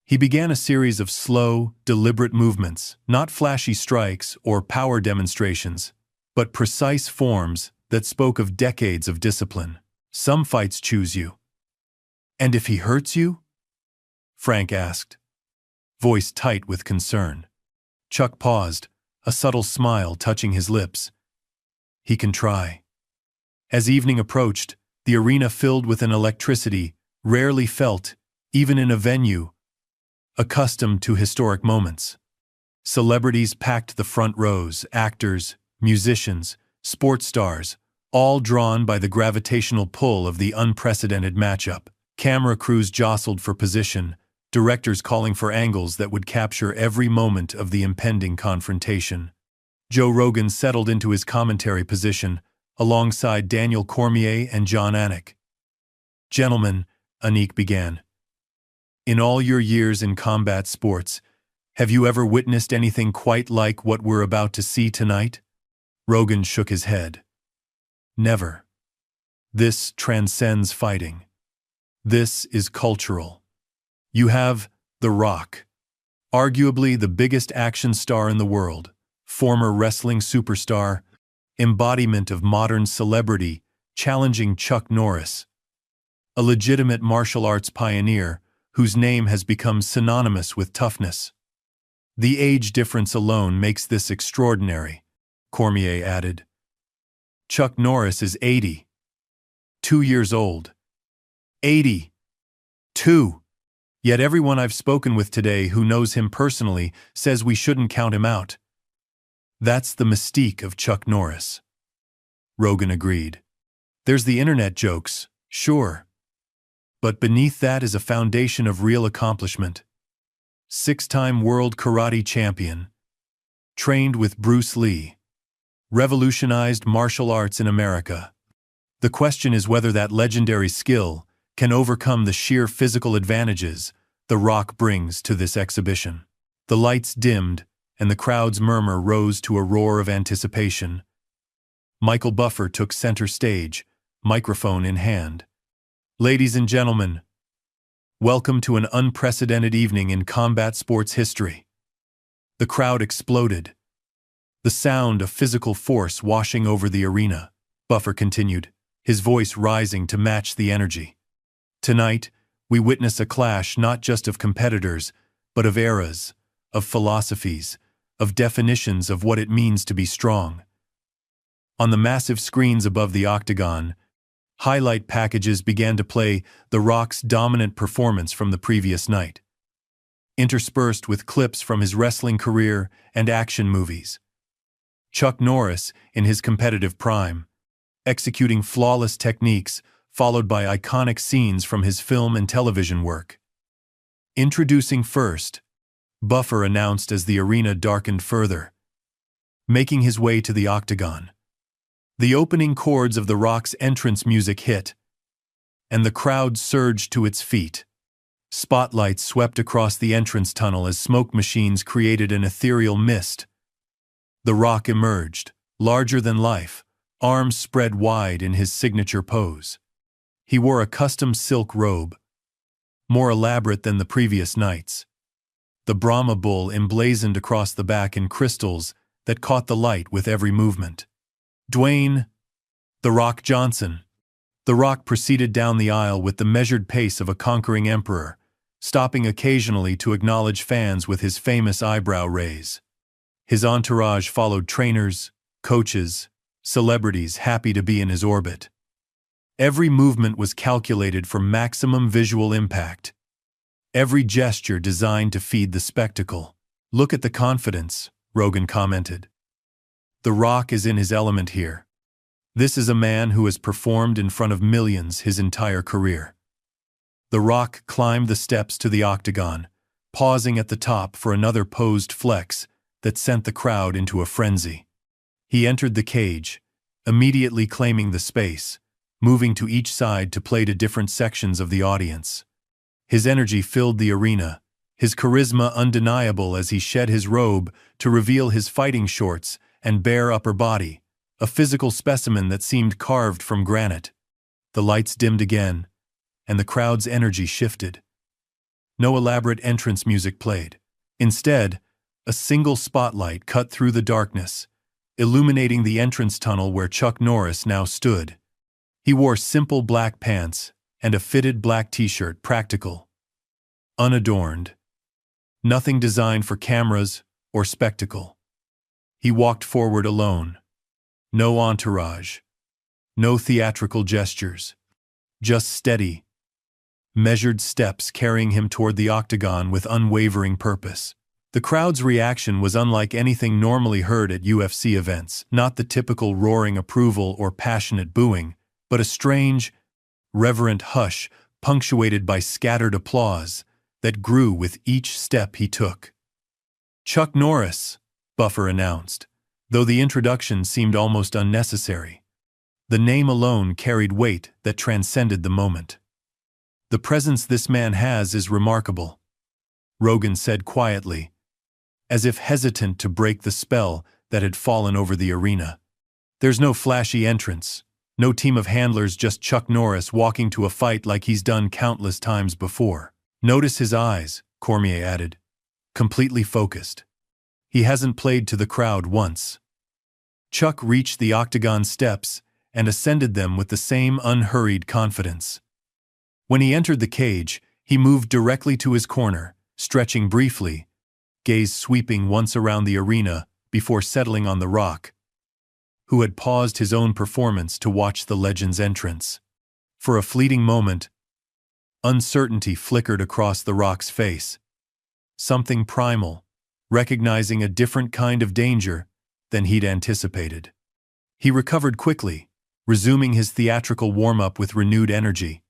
He began a series of slow, deliberate movements, not flashy strikes or power demonstrations, but precise forms that spoke of decades of discipline. "Some fights choose you." "And if he hurts you?" Frank asked, voice tight with concern. Chuck paused, a subtle smile touching his lips. "He can try." As evening approached, the arena filled with an electricity rarely felt, even in a venue accustomed to historic moments. Celebrities packed the front rows, actors, musicians, sports stars, all drawn by the gravitational pull of the unprecedented matchup. Camera crews jostled for position, directors calling for angles that would capture every moment of the impending confrontation. Joe Rogan settled into his commentary position, alongside Daniel Cormier and John Anik. "Gentlemen," Anik began. In all your years in combat sports, have you ever witnessed anything quite like what we're about to see tonight? Rogan shook his head. Never. This transcends fighting. This is cultural. You have The Rock, arguably the biggest action star in the world, former wrestling superstar, embodiment of modern celebrity, challenging Chuck Norris, a legitimate martial arts pioneer whose name has become synonymous with toughness. The age difference alone makes this extraordinary, Cormier added. Chuck Norris is 80. 2 years old. 82. Yet everyone I've spoken with today who knows him personally says we shouldn't count him out. That's the mystique of Chuck Norris. Rogan agreed. There's the internet jokes, sure. But beneath that is a foundation of real accomplishment. 6-time world karate champion. Trained with Bruce Lee. Revolutionized martial arts in America. The question is whether that legendary skill can overcome the sheer physical advantages The Rock brings to this exhibition. The lights dimmed, and the crowd's murmur rose to a roar of anticipation. Michael Buffer took center stage, microphone in hand. Ladies and gentlemen, welcome to an unprecedented evening in combat sports history. The crowd exploded. The sound of physical force washing over the arena. Buffer continued, his voice rising to match the energy. Tonight, we witness a clash not just of competitors, but of eras, of philosophies, of definitions of what it means to be strong. On the massive screens above the octagon, highlight packages began to play The Rock's dominant performance from the previous night, interspersed with clips from his wrestling career and action movies. Chuck Norris, in his competitive prime, executing flawless techniques followed by iconic scenes from his film and television work. Introducing first, Buffer announced as the arena darkened further, making his way to the octagon. The opening chords of The Rock's entrance music hit, and the crowd surged to its feet. Spotlights swept across the entrance tunnel as smoke machines created an ethereal mist. The Rock emerged, larger than life, arms spread wide in his signature pose. He wore a custom silk robe, more elaborate than the previous nights. The Brahma bull emblazoned across the back in crystals that caught the light with every movement. Dwayne "The Rock" Johnson. The Rock proceeded down the aisle with the measured pace of a conquering emperor, stopping occasionally to acknowledge fans with his famous eyebrow raise. His entourage followed trainers, coaches, celebrities happy to be in his orbit. Every movement was calculated for maximum visual impact. Every gesture designed to feed the spectacle. Look at the confidence, Rogan commented. The Rock is in his element here. This is a man who has performed in front of millions his entire career. The Rock climbed the steps to the octagon, pausing at the top for another posed flex that sent the crowd into a frenzy. He entered the cage, immediately claiming the space, moving to each side to play to different sections of the audience. His energy filled the arena, his charisma undeniable as he shed his robe to reveal his fighting shorts and bare upper body, a physical specimen that seemed carved from granite. The lights dimmed again, and the crowd's energy shifted. No elaborate entrance music played. Instead, a single spotlight cut through the darkness, illuminating the entrance tunnel where Chuck Norris now stood. He wore simple black pants and a fitted black t-shirt, practical, unadorned, nothing designed for cameras or spectacle. He walked forward alone. No entourage, no theatrical gestures, just steady, measured steps carrying him toward the octagon with unwavering purpose. The crowd's reaction was unlike anything normally heard at UFC events, not the typical roaring approval or passionate booing, but a strange, reverent hush punctuated by scattered applause that grew with each step he took. "Chuck Norris," Buffer announced, though the introduction seemed almost unnecessary. The name alone carried weight that transcended the moment. The presence this man has is remarkable, Rogan said quietly, as if hesitant to break the spell that had fallen over the arena. There's no flashy entrance, no team of handlers, just Chuck Norris walking to a fight like he's done countless times before. Notice his eyes, Cormier added, completely focused. He hasn't played to the crowd once. Chuck reached the octagon steps and ascended them with the same unhurried confidence. When he entered the cage, he moved directly to his corner, stretching briefly, gaze sweeping once around the arena before settling on The Rock, who had paused his own performance to watch the legend's entrance. For a fleeting moment, uncertainty flickered across The Rock's face. Something primal, recognizing a different kind of danger than he'd anticipated. He recovered quickly, resuming his theatrical warm-up with renewed energy,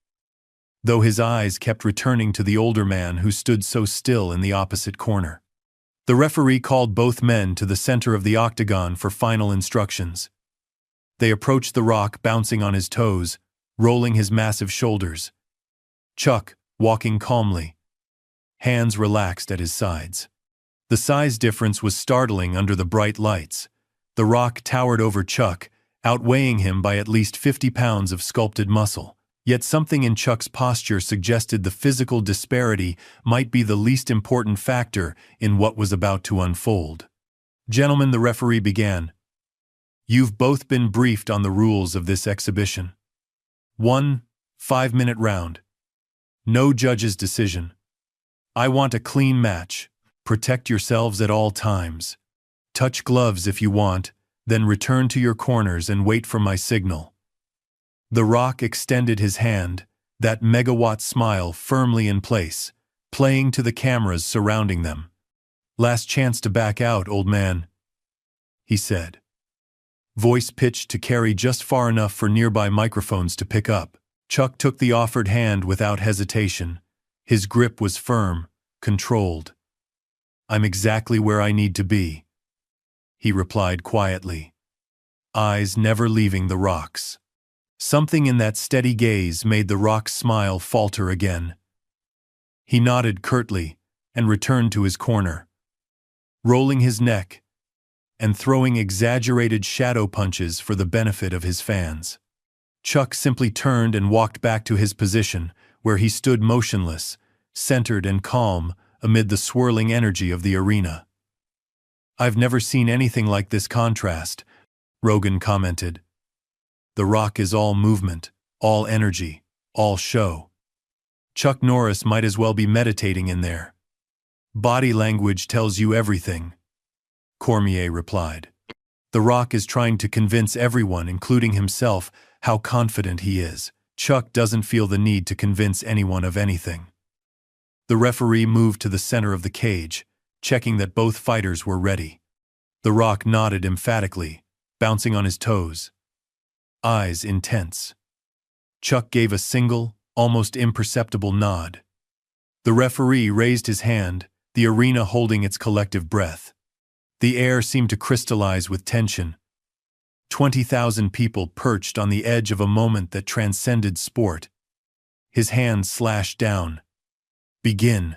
though his eyes kept returning to the older man who stood so still in the opposite corner. The referee called both men to the center of the octagon for final instructions. They approached The Rock, bouncing on his toes, rolling his massive shoulders. Chuck, walking calmly, hands relaxed at his sides. The size difference was startling under the bright lights. The Rock towered over Chuck, outweighing him by at least 50 pounds of sculpted muscle. Yet something in Chuck's posture suggested the physical disparity might be the least important factor in what was about to unfold. "Gentlemen," the referee began, "you've both been briefed on the rules of this exhibition. 1 5-minute round. No judge's decision. I want a clean match. Protect yourselves at all times. Touch gloves if you want, then return to your corners and wait for my signal." The Rock extended his hand, that megawatt smile firmly in place, playing to the cameras surrounding them. "Last chance to back out, old man," he said, voice pitched to carry just far enough for nearby microphones to pick up. Chuck took the offered hand without hesitation. His grip was firm, controlled. "I'm exactly where I need to be," he replied quietly, eyes never leaving The Rock's. Something in that steady gaze made The Rock's smile falter again. He nodded curtly and returned to his corner, rolling his neck and throwing exaggerated shadow punches for the benefit of his fans. Chuck simply turned and walked back to his position, where he stood motionless, centered and calm amid the swirling energy of the arena. "I've never seen anything like this contrast," Rogan commented. "The Rock is all movement, all energy, all show. Chuck Norris might as well be meditating in there. Body language tells you everything," Cormier replied. "The Rock is trying to convince everyone, including himself, how confident he is. Chuck doesn't feel the need to convince anyone of anything." The referee moved to the center of the cage, checking that both fighters were ready. The Rock nodded emphatically, bouncing on his toes, eyes intense. Chuck gave a single, almost imperceptible nod. The referee raised his hand, the arena holding its collective breath. The air seemed to crystallize with tension. 20,000 people perched on the edge of a moment that transcended sport. His hand slashed down. "Begin."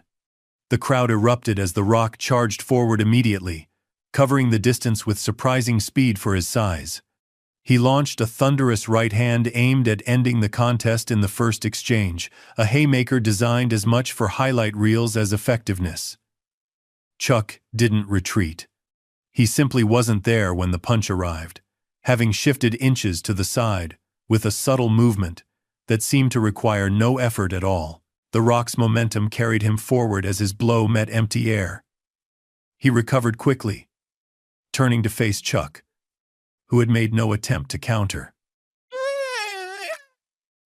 The crowd erupted as The Rock charged forward immediately, covering the distance with surprising speed for his size. He launched a thunderous right hand aimed at ending the contest in the first exchange, a haymaker designed as much for highlight reels as effectiveness. Chuck didn't retreat. He simply wasn't there when the punch arrived, having shifted inches to the side, with a subtle movement that seemed to require no effort at all. The Rock's momentum carried him forward as his blow met empty air. He recovered quickly, turning to face Chuck, who had made no attempt to counter.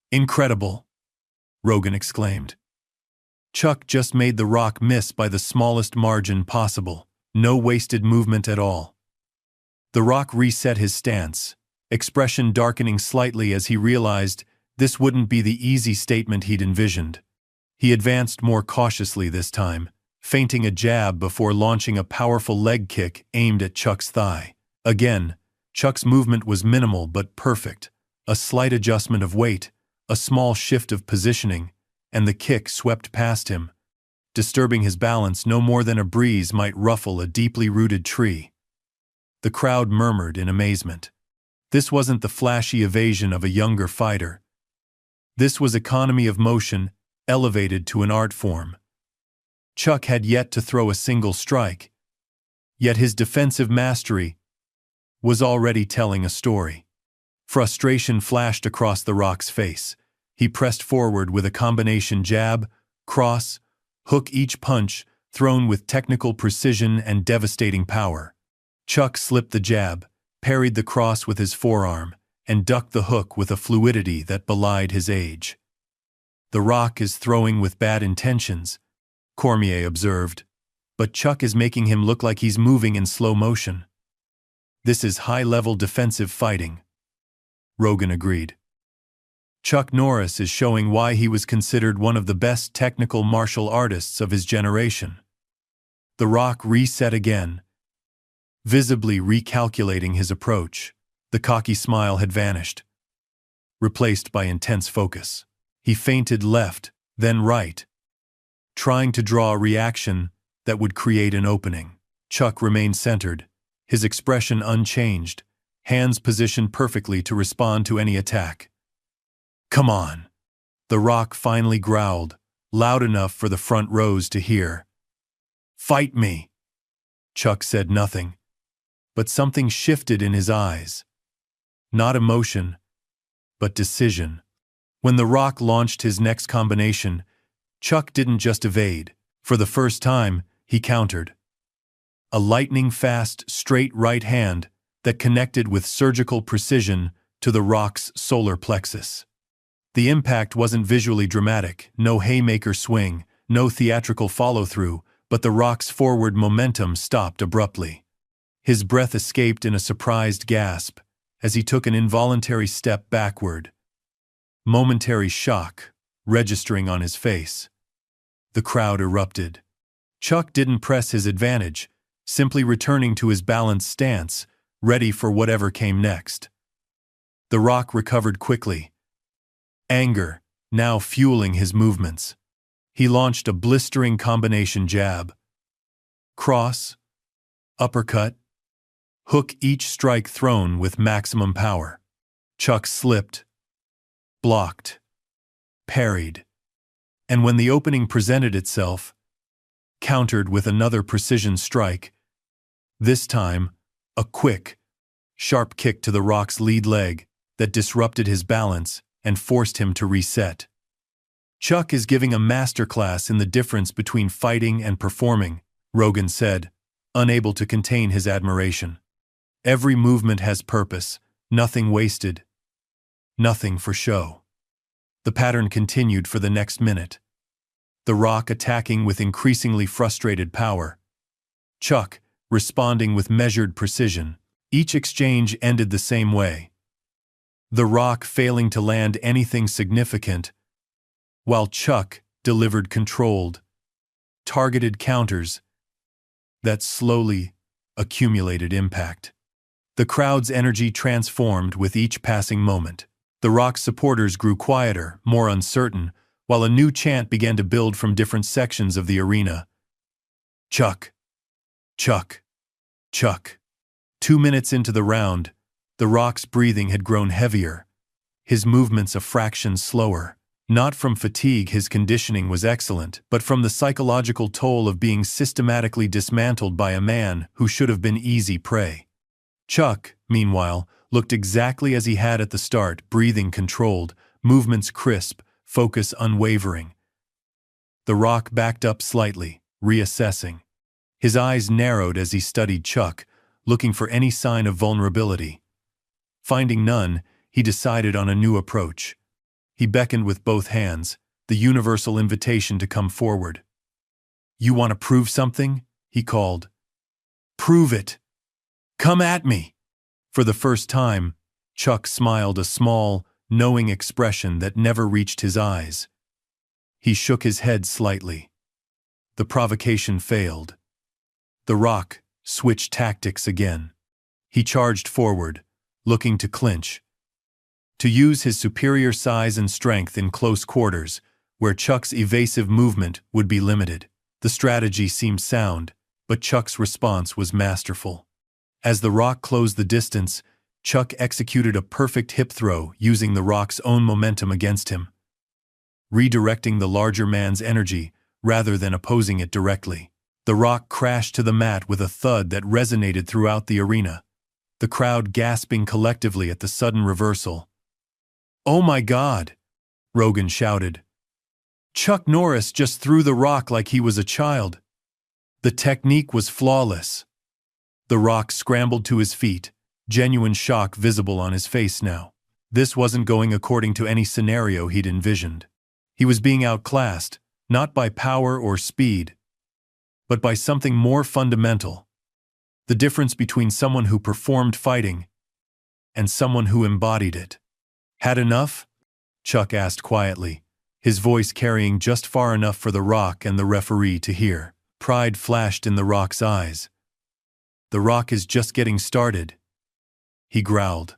"Incredible," Rogan exclaimed. Chuck just made The Rock miss by the smallest margin possible, no wasted movement at all. The Rock reset his stance, expression darkening slightly as he realized this wouldn't be the easy statement he'd envisioned. He advanced more cautiously this time, feinting a jab before launching a powerful leg kick aimed at Chuck's thigh. Again, Chuck's movement was minimal but perfect, a slight adjustment of weight, a small shift of positioning, and the kick swept past him, disturbing his balance no more than a breeze might ruffle a deeply rooted tree. The crowd murmured in amazement. This wasn't the flashy evasion of a younger fighter. This was economy of motion, elevated to an art form. Chuck had yet to throw a single strike, yet his defensive mastery was already telling a story. Frustration flashed across The Rock's face. He pressed forward with a combination jab, cross, hook, each punch thrown with technical precision and devastating power. Chuck slipped the jab, parried the cross with his forearm, and ducked the hook with a fluidity that belied his age. The Rock is throwing with bad intentions, Cormier observed, but Chuck is making him look like he's moving in slow motion. This is high-level defensive fighting, Rogan agreed. Chuck Norris is showing why he was considered one of the best technical martial artists of his generation. The Rock reset again, visibly recalculating his approach. The cocky smile had vanished, replaced by intense focus. He feinted left, then right, trying to draw a reaction that would create an opening. Chuck remained centered, his expression unchanged, hands positioned perfectly to respond to any attack. "Come on," The Rock finally growled, loud enough for the front rows to hear. "Fight me." Chuck said nothing, but something shifted in his eyes. Not emotion, but decision. When The Rock launched his next combination, Chuck didn't just evade. For the first time, he countered. A lightning-fast, straight right hand that connected with surgical precision to The Rock's solar plexus. The impact wasn't visually dramatic, no haymaker swing, no theatrical follow-through, but The Rock's forward momentum stopped abruptly. His breath escaped in a surprised gasp as he took an involuntary step backward. Momentary shock registering on his face. The crowd erupted. Chuck didn't press his advantage, simply returning to his balanced stance, ready for whatever came next. The Rock recovered quickly, anger now fueling his movements. He launched a blistering combination jab, cross, uppercut, hook, each strike thrown with maximum power. Chuck slipped, blocked, parried, and when the opening presented itself, countered with another precision strike, this time a quick, sharp kick to The Rock's lead leg that disrupted his balance and forced him to reset. "Chuck is giving a masterclass in the difference between fighting and performing," Rogan said, unable to contain his admiration. "Every movement has purpose, nothing wasted, nothing for show." The pattern continued for the next minute. The Rock attacking with increasingly frustrated power, Chuck responding with measured precision. Each exchange ended the same way. The Rock failing to land anything significant, while Chuck delivered controlled, targeted counters that slowly accumulated impact. The crowd's energy transformed with each passing moment. The Rock's supporters grew quieter, more uncertain, while a new chant began to build from different sections of the arena. "Chuck! Chuck! Chuck!" 2 minutes into the round, The Rock's breathing had grown heavier, his movements a fraction slower. Not from fatigue, his conditioning was excellent, but from the psychological toll of being systematically dismantled by a man who should have been easy prey. Chuck, meanwhile, looked exactly as he had at the start, breathing controlled, movements crisp, focus unwavering. The Rock backed up slightly, reassessing. His eyes narrowed as he studied Chuck, looking for any sign of vulnerability. Finding none, he decided on a new approach. He beckoned with both hands, the universal invitation to come forward. "You want to prove something?" he called. "Prove it! Come at me!" For the first time, Chuck smiled, a small, knowing expression that never reached his eyes. He shook his head slightly. The provocation failed. The Rock switched tactics again. He charged forward, looking to clinch, to use his superior size and strength in close quarters, where Chuck's evasive movement would be limited. The strategy seemed sound, but Chuck's response was masterful. As the rock closed the distance, Chuck executed a perfect hip throw using the rock's own momentum against him, redirecting the larger man's energy rather than opposing it directly. The rock crashed to the mat with a thud that resonated throughout the arena, the crowd gasping collectively at the sudden reversal. "Oh my God!" Rogan shouted. "Chuck Norris just threw the rock like he was a child." The technique was flawless. The rock scrambled to his feet, genuine shock visible on his face now. This wasn't going according to any scenario he'd envisioned. He was being outclassed, not by power or speed, but by something more fundamental. The difference between someone who performed fighting and someone who embodied it. "Had enough?" Chuck asked quietly, his voice carrying just far enough for the rock and the referee to hear. Pride flashed in the rock's eyes. "The rock is just getting started," he growled,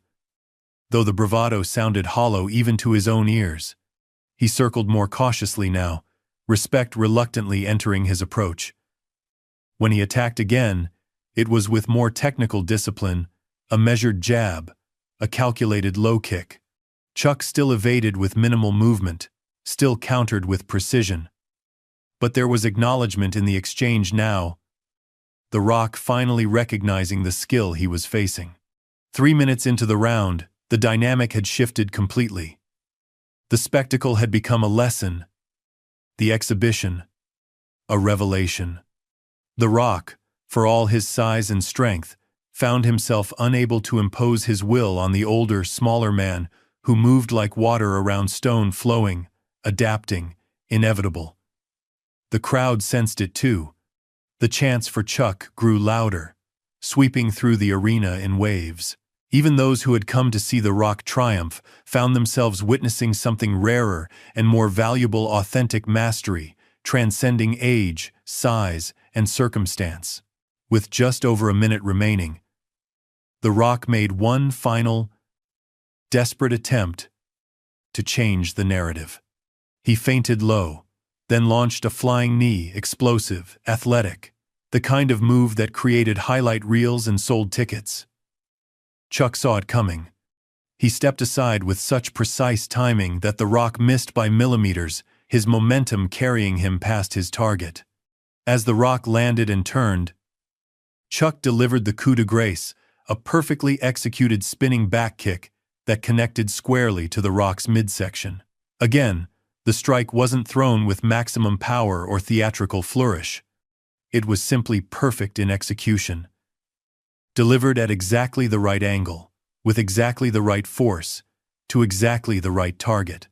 though the bravado sounded hollow even to his own ears. He circled more cautiously now, respect reluctantly entering his approach. When he attacked again, it was with more technical discipline, a measured jab, a calculated low kick. Chuck still evaded with minimal movement, still countered with precision. But there was acknowledgement in the exchange now, the rock finally recognizing the skill he was facing. 3 minutes into the round, the dynamic had shifted completely. The spectacle had become a lesson, the exhibition, a revelation. The rock, for all his size and strength, found himself unable to impose his will on the older, smaller man who moved like water around stone, flowing, adapting, inevitable. The crowd sensed it too. The chants for Chuck grew louder, sweeping through the arena in waves. Even those who had come to see the rock triumph found themselves witnessing something rarer and more valuable: authentic mastery, transcending age, size, and circumstance. With just over a minute remaining, the rock made one final, desperate attempt to change the narrative. He feinted low, then launched a flying knee, explosive, athletic, the kind of move that created highlight reels and sold tickets. Chuck saw it coming. He stepped aside with such precise timing that the rock missed by millimeters, his momentum carrying him past his target. As the rock landed and turned, Chuck delivered the coup de grace, a perfectly executed spinning back kick that connected squarely to the rock's midsection. Again, the strike wasn't thrown with maximum power or theatrical flourish. It was simply perfect in execution. Delivered at exactly the right angle, with exactly the right force, to exactly the right target.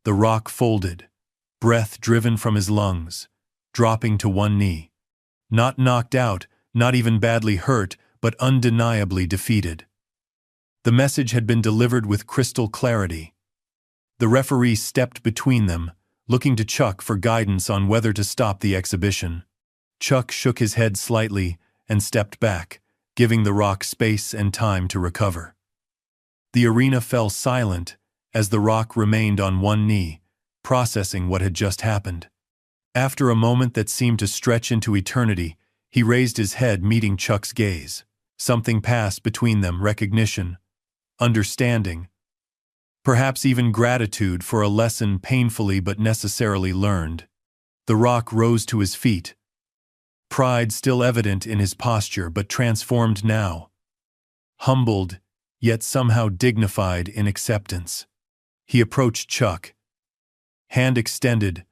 The rock folded, breath driven from his lungs, dropping to one knee. Not knocked out, not even badly hurt, but undeniably defeated. The message had been delivered with crystal clarity. The referee stepped between them, looking to Chuck for guidance on whether to stop the exhibition. Chuck shook his head slightly and stepped back, giving the rock space and time to recover. The arena fell silent as the rock remained on one knee, processing what had just happened. After a moment that seemed to stretch into eternity, he raised his head, meeting Chuck's gaze. Something passed between them: recognition, understanding, perhaps even gratitude for a lesson painfully but necessarily learned. The rock rose to his feet, pride still evident in his posture but transformed now. Humbled, yet somehow dignified in acceptance. He approached Chuck, hand extended,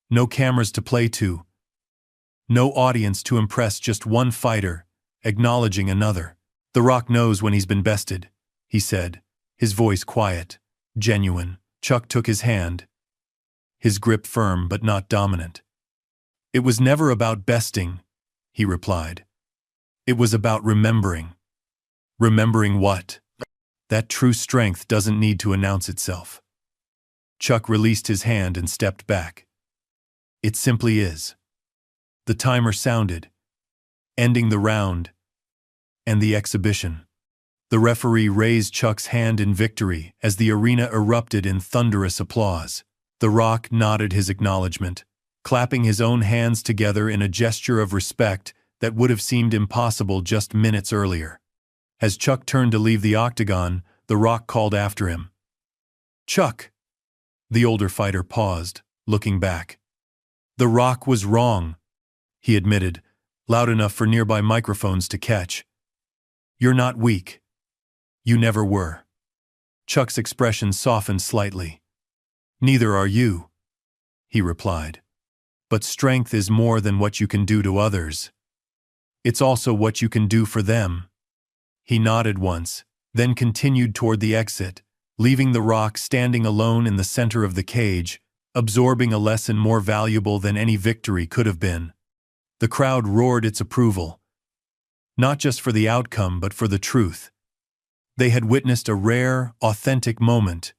no cameras to play to, no audience to impress, just one fighter, acknowledging another. "The rock knows when he's been bested," he said, his voice quiet, genuine. Chuck took his hand, his grip firm but not dominant. "It was never about besting," he replied. "It was about remembering." "Remembering what?" "That true strength doesn't need to announce itself." Chuck released his hand and stepped back. "It simply is." The timer sounded, ending the round and the exhibition. The referee raised Chuck's hand in victory as the arena erupted in thunderous applause. The Rock nodded his acknowledgement, clapping his own hands together in a gesture of respect that would have seemed impossible just minutes earlier. As Chuck turned to leave the octagon, The Rock called after him. "Chuck!" The older fighter paused, looking back. The Rock was wrong, he admitted, loud enough for nearby microphones to catch. "You're not weak. You never were." Chuck's expression softened slightly. "Neither are you," he replied. "But strength is more than what you can do to others. It's also what you can do for them." He nodded once, then continued toward the exit, leaving The Rock standing alone in the center of the cage, absorbing a lesson more valuable than any victory could have been. The crowd roared its approval, not just for the outcome but for the truth. They had witnessed a rare, authentic moment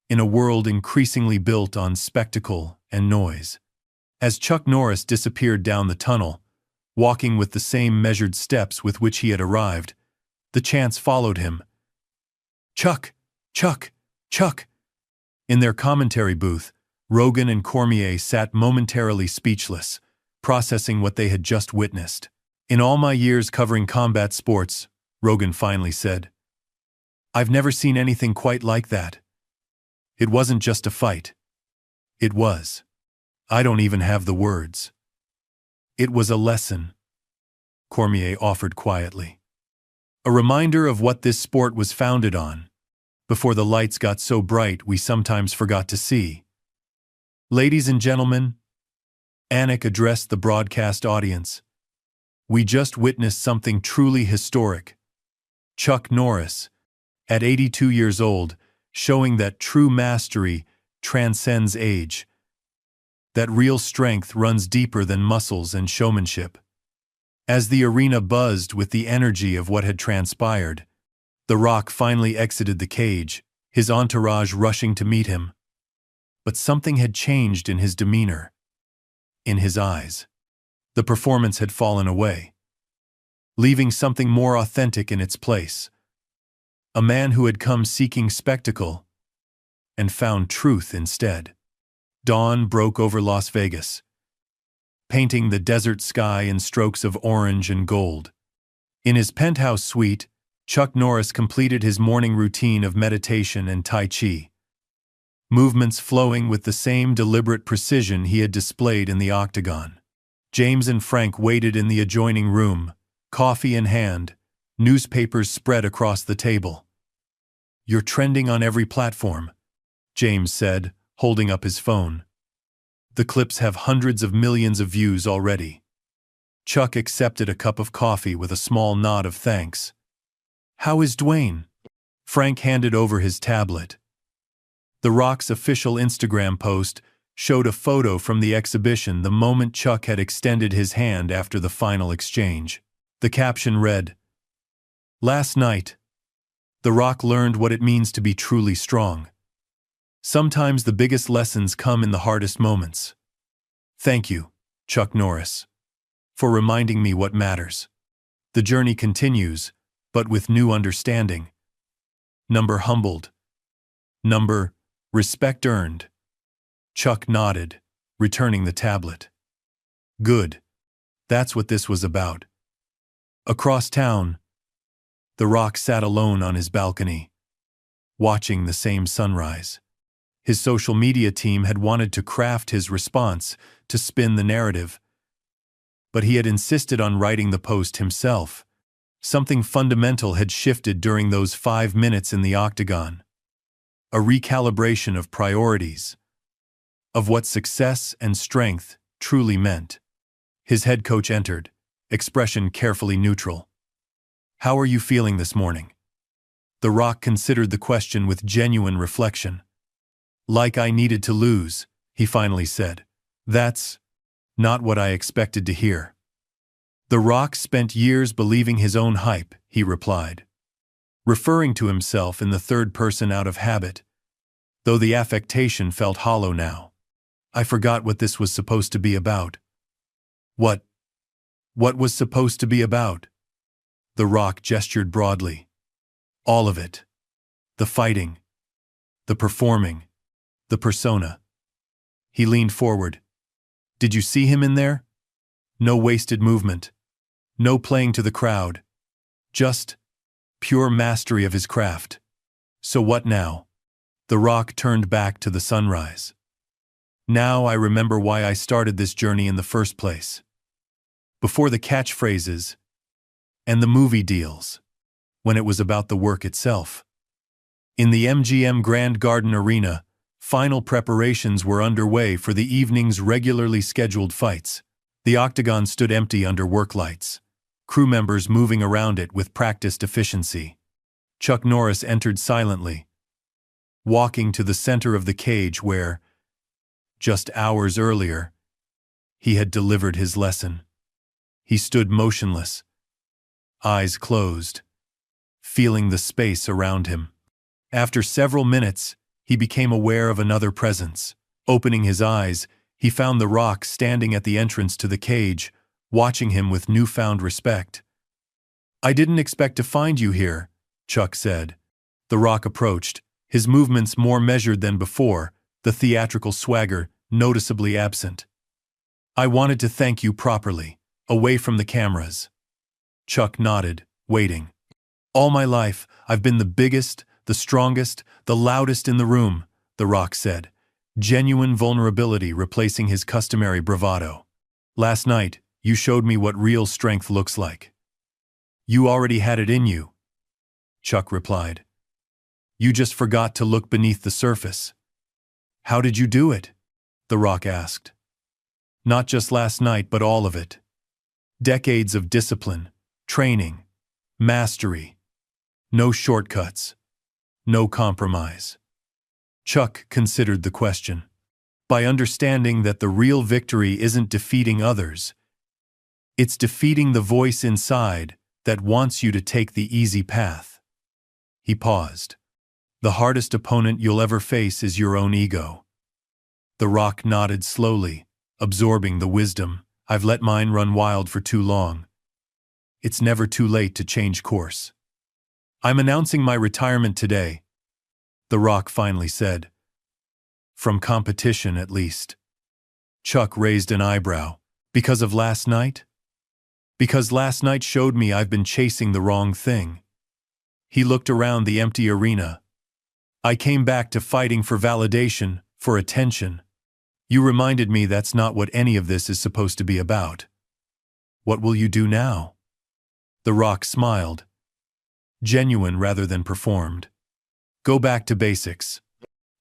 in a world increasingly built on spectacle and noise. As Chuck Norris disappeared down the tunnel, walking with the same measured steps with which he had arrived, the chants followed him. "Chuck! Chuck! Chuck!" In their commentary booth, Rogan and Cormier sat momentarily speechless, processing what they had just witnessed. "In all my years covering combat sports," Rogan finally said, "I've never seen anything quite like that. It wasn't just a fight. It was. I don't even have the words. It was a lesson," Cormier offered quietly. "A reminder of what this sport was founded on, before the lights got so bright we sometimes forgot to see. Ladies and gentlemen," Anik addressed the broadcast audience, "we just witnessed something truly historic. Chuck Norris, at 82 years old, showing that true mastery transcends age, that real strength runs deeper than muscles and showmanship." As the arena buzzed with the energy of what had transpired, The Rock finally exited the cage, his entourage rushing to meet him. But something had changed in his demeanor, in his eyes. The performance had fallen away, leaving something more authentic in its place. A man who had come seeking spectacle and found truth instead. Dawn broke over Las Vegas, painting the desert sky in strokes of orange and gold. In his penthouse suite, Chuck Norris completed his morning routine of meditation and Tai Chi, movements flowing with the same deliberate precision he had displayed in the octagon. James and Frank waited in the adjoining room, coffee in hand, newspapers spread across the table. "You're trending on every platform," James said, holding up his phone. "The clips have hundreds of millions of views already." Chuck accepted a cup of coffee with a small nod of thanks. "How is Dwayne?" Frank handed over his tablet. The Rock's official Instagram post showed a photo from the exhibition the moment Chuck had extended his hand after the final exchange. The caption read, "Last night, The Rock learned what it means to be truly strong. Sometimes the biggest lessons come in the hardest moments. Thank you, Chuck Norris, for reminding me what matters. The journey continues, but with new understanding. Number humbled. Number respect earned." Chuck nodded, returning the tablet. "Good. That's what this was about." Across town, The Rock sat alone on his balcony, watching the same sunrise. His social media team had wanted to craft his response to spin the narrative, but he had insisted on writing the post himself. Something fundamental had shifted during those 5 minutes in the octagon. A recalibration of priorities, of what success and strength truly meant. His head coach entered, expression carefully neutral. "How are you feeling this morning?" The Rock considered the question with genuine reflection. "Like I needed to lose," he finally said. "That's not what I expected to hear." "The Rock spent years believing his own hype," he replied, referring to himself in the third person out of habit, though the affectation felt hollow now. "I forgot what this was supposed to be about." What was supposed to be about?" The Rock gestured broadly. "All of it. The fighting, the performing, the persona. He leaned forward. Did you see him in there? No wasted movement. No playing to the crowd. Just pure mastery of his craft. So what now? The Rock turned back to the sunrise. Now I remember why I started this journey in the first place. Before the catchphrases and the movie deals, when it was about the work itself. In the MGM Grand Garden Arena, final preparations were underway for the evening's regularly scheduled fights. The octagon stood empty under work lights, crew members moving around it with practiced efficiency. Chuck Norris entered silently, walking to the center of the cage where, just hours earlier, he had delivered his lesson. He stood motionless, eyes closed, feeling the space around him. After several minutes, he became aware of another presence. Opening his eyes, he found the Rock standing at the entrance to the cage, watching him with newfound respect. "I didn't expect to find you here," Chuck said. The Rock approached, his movements more measured than before, the theatrical swagger noticeably absent. "I wanted to thank you properly, away from the cameras." Chuck nodded, waiting. "All my life, I've been the biggest, the strongest, the loudest in the room," The Rock said, genuine vulnerability replacing his customary bravado. "Last night, you showed me what real strength looks like." "You already had it in you," Chuck replied. "You just forgot to look beneath the surface." "How did you do it?" The Rock asked. "Not just last night, but all of it. Decades of discipline, training, mastery. No shortcuts. No compromise." Chuck considered the question. "By understanding that the real victory isn't defeating others. It's defeating the voice inside that wants you to take the easy path." He paused. "The hardest opponent you'll ever face is your own ego." The Rock nodded slowly, absorbing the wisdom. "I've let mine run wild for too long. It's never too late to change course." "I'm announcing my retirement today," The Rock finally said. "From competition, at least." Chuck raised an eyebrow. "Because of last night?" "Because last night showed me I've been chasing the wrong thing." He looked around the empty arena. "I came back to fighting for validation, for attention. You reminded me that's not what any of this is supposed to be about." "What will you do now?" The Rock smiled. Genuine rather than performed. "Go back to basics.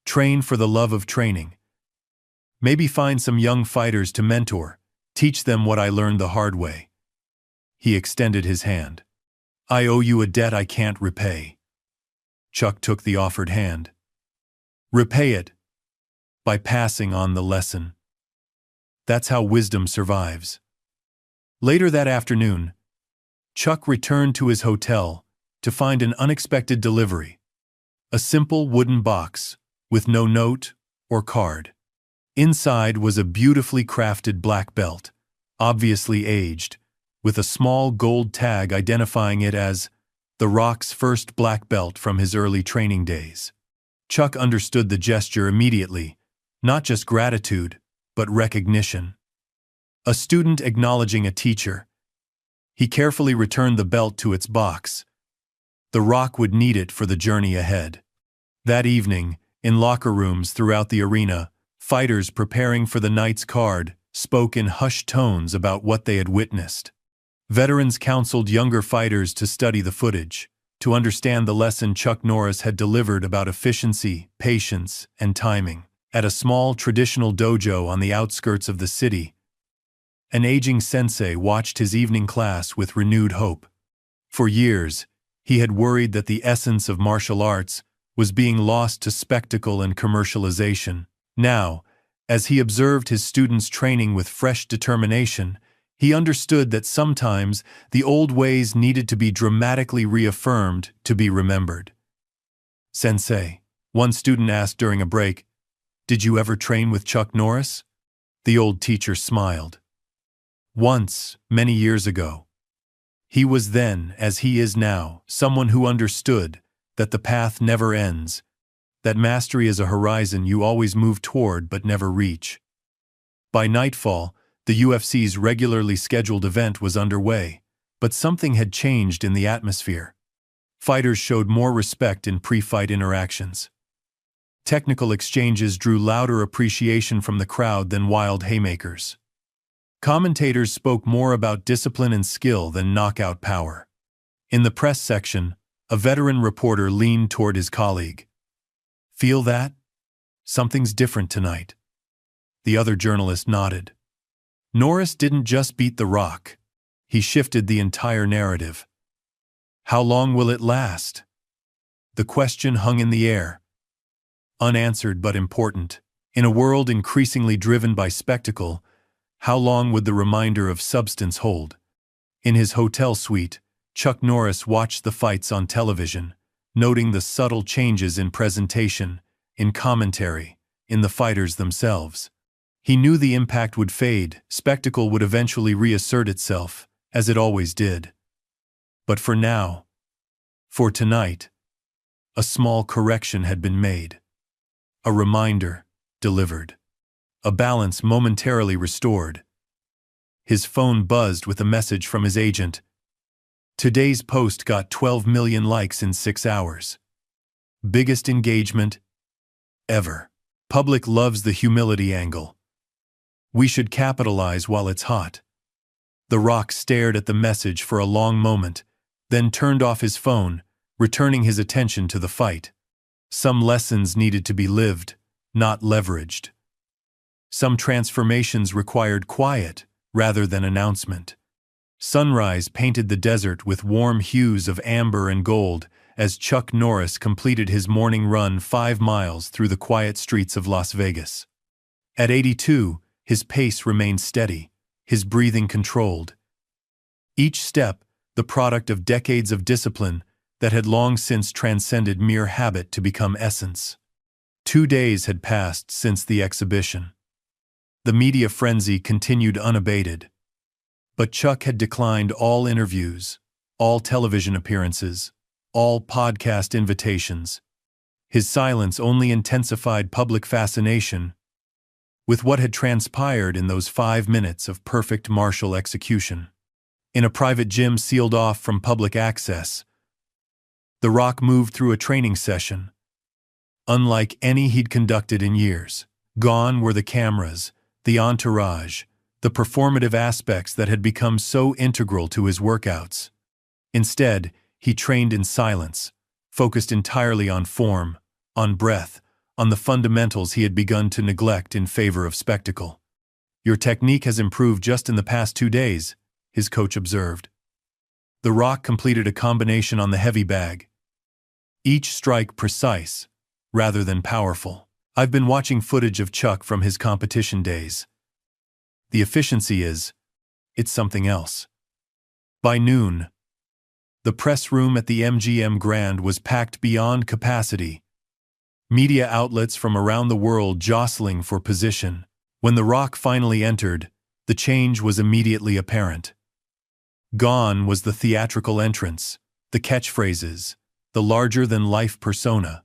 Train for the love of training. Maybe find some young fighters to mentor, teach them what I learned the hard way." He extended his hand. "I owe you a debt I can't repay." Chuck took the offered hand. "Repay it by passing on the lesson. That's how wisdom survives." Later that afternoon, Chuck returned to his hotel to find an unexpected delivery. A simple wooden box, with no note or card. Inside was a beautifully crafted black belt, obviously aged, with a small gold tag identifying it as The Rock's first black belt from his early training days. Chuck understood the gesture immediately, not just gratitude, but recognition. A student acknowledging a teacher. He carefully returned the belt to its box. The Rock would need it for the journey ahead. That evening, in locker rooms throughout the arena, fighters preparing for the night's card spoke in hushed tones about what they had witnessed. Veterans counseled younger fighters to study the footage, to understand the lesson Chuck Norris had delivered about efficiency, patience, and timing. At a small traditional dojo on the outskirts of the city, an aging sensei watched his evening class with renewed hope. For years, he had worried that the essence of martial arts was being lost to spectacle and commercialization. Now, as he observed his students training with fresh determination, he understood that sometimes the old ways needed to be dramatically reaffirmed to be remembered. "Sensei," one student asked during a break, "did you ever train with Chuck Norris?" The old teacher smiled. "Once, many years ago. He was then, as he is now, someone who understood that the path never ends, that mastery is a horizon you always move toward but never reach." By nightfall, the UFC's regularly scheduled event was underway, but something had changed in the atmosphere. Fighters showed more respect in pre-fight interactions. Technical exchanges drew louder appreciation from the crowd than wild haymakers. Commentators spoke more about discipline and skill than knockout power. In the press section, a veteran reporter leaned toward his colleague. "Feel that? Something's different tonight." The other journalist nodded. Norris didn't just beat The Rock. He shifted the entire narrative. How long will it last? The question hung in the air. Unanswered but important. In a world increasingly driven by spectacle, how long would the reminder of substance hold? In his hotel suite, Chuck Norris watched the fights on television, noting the subtle changes in presentation, in commentary, in the fighters themselves. He knew the impact would fade, spectacle would eventually reassert itself, as it always did. But for now, for tonight, a small correction had been made. A reminder delivered. A balance momentarily restored. His phone buzzed with a message from his agent. Today's post got 12 million likes in 6 hours. Biggest engagement ever. Public loves the humility angle. We should capitalize while it's hot. The Rock stared at the message for a long moment, then turned off his phone, returning his attention to the fight. Some lessons needed to be lived, not leveraged. Some transformations required quiet, rather than announcement. Sunrise painted the desert with warm hues of amber and gold as Chuck Norris completed his morning run 5 miles through the quiet streets of Las Vegas. At 82, his pace remained steady, his breathing controlled. Each step, the product of decades of discipline that had long since transcended mere habit to become essence. 2 days had passed since the exhibition. The media frenzy continued unabated. But Chuck had declined all interviews, all television appearances, all podcast invitations. His silence only intensified public fascination with what had transpired in those 5 minutes of perfect martial execution. In a private gym sealed off from public access, The Rock moved through a training session, unlike any he'd conducted in years. Gone were the cameras, the entourage, the performative aspects that had become so integral to his workouts. Instead, he trained in silence, focused entirely on form, on breath, on the fundamentals he had begun to neglect in favor of spectacle. "Your technique has improved just in the past 2 days," his coach observed. The Rock completed a combination on the heavy bag. Each strike precise, rather than powerful. "I've been watching footage of Chuck from his competition days. The efficiency it's something else." By noon, the press room at the MGM Grand was packed beyond capacity, media outlets from around the world jostling for position. When The Rock finally entered, the change was immediately apparent. Gone was the theatrical entrance, the catchphrases, the larger-than-life persona.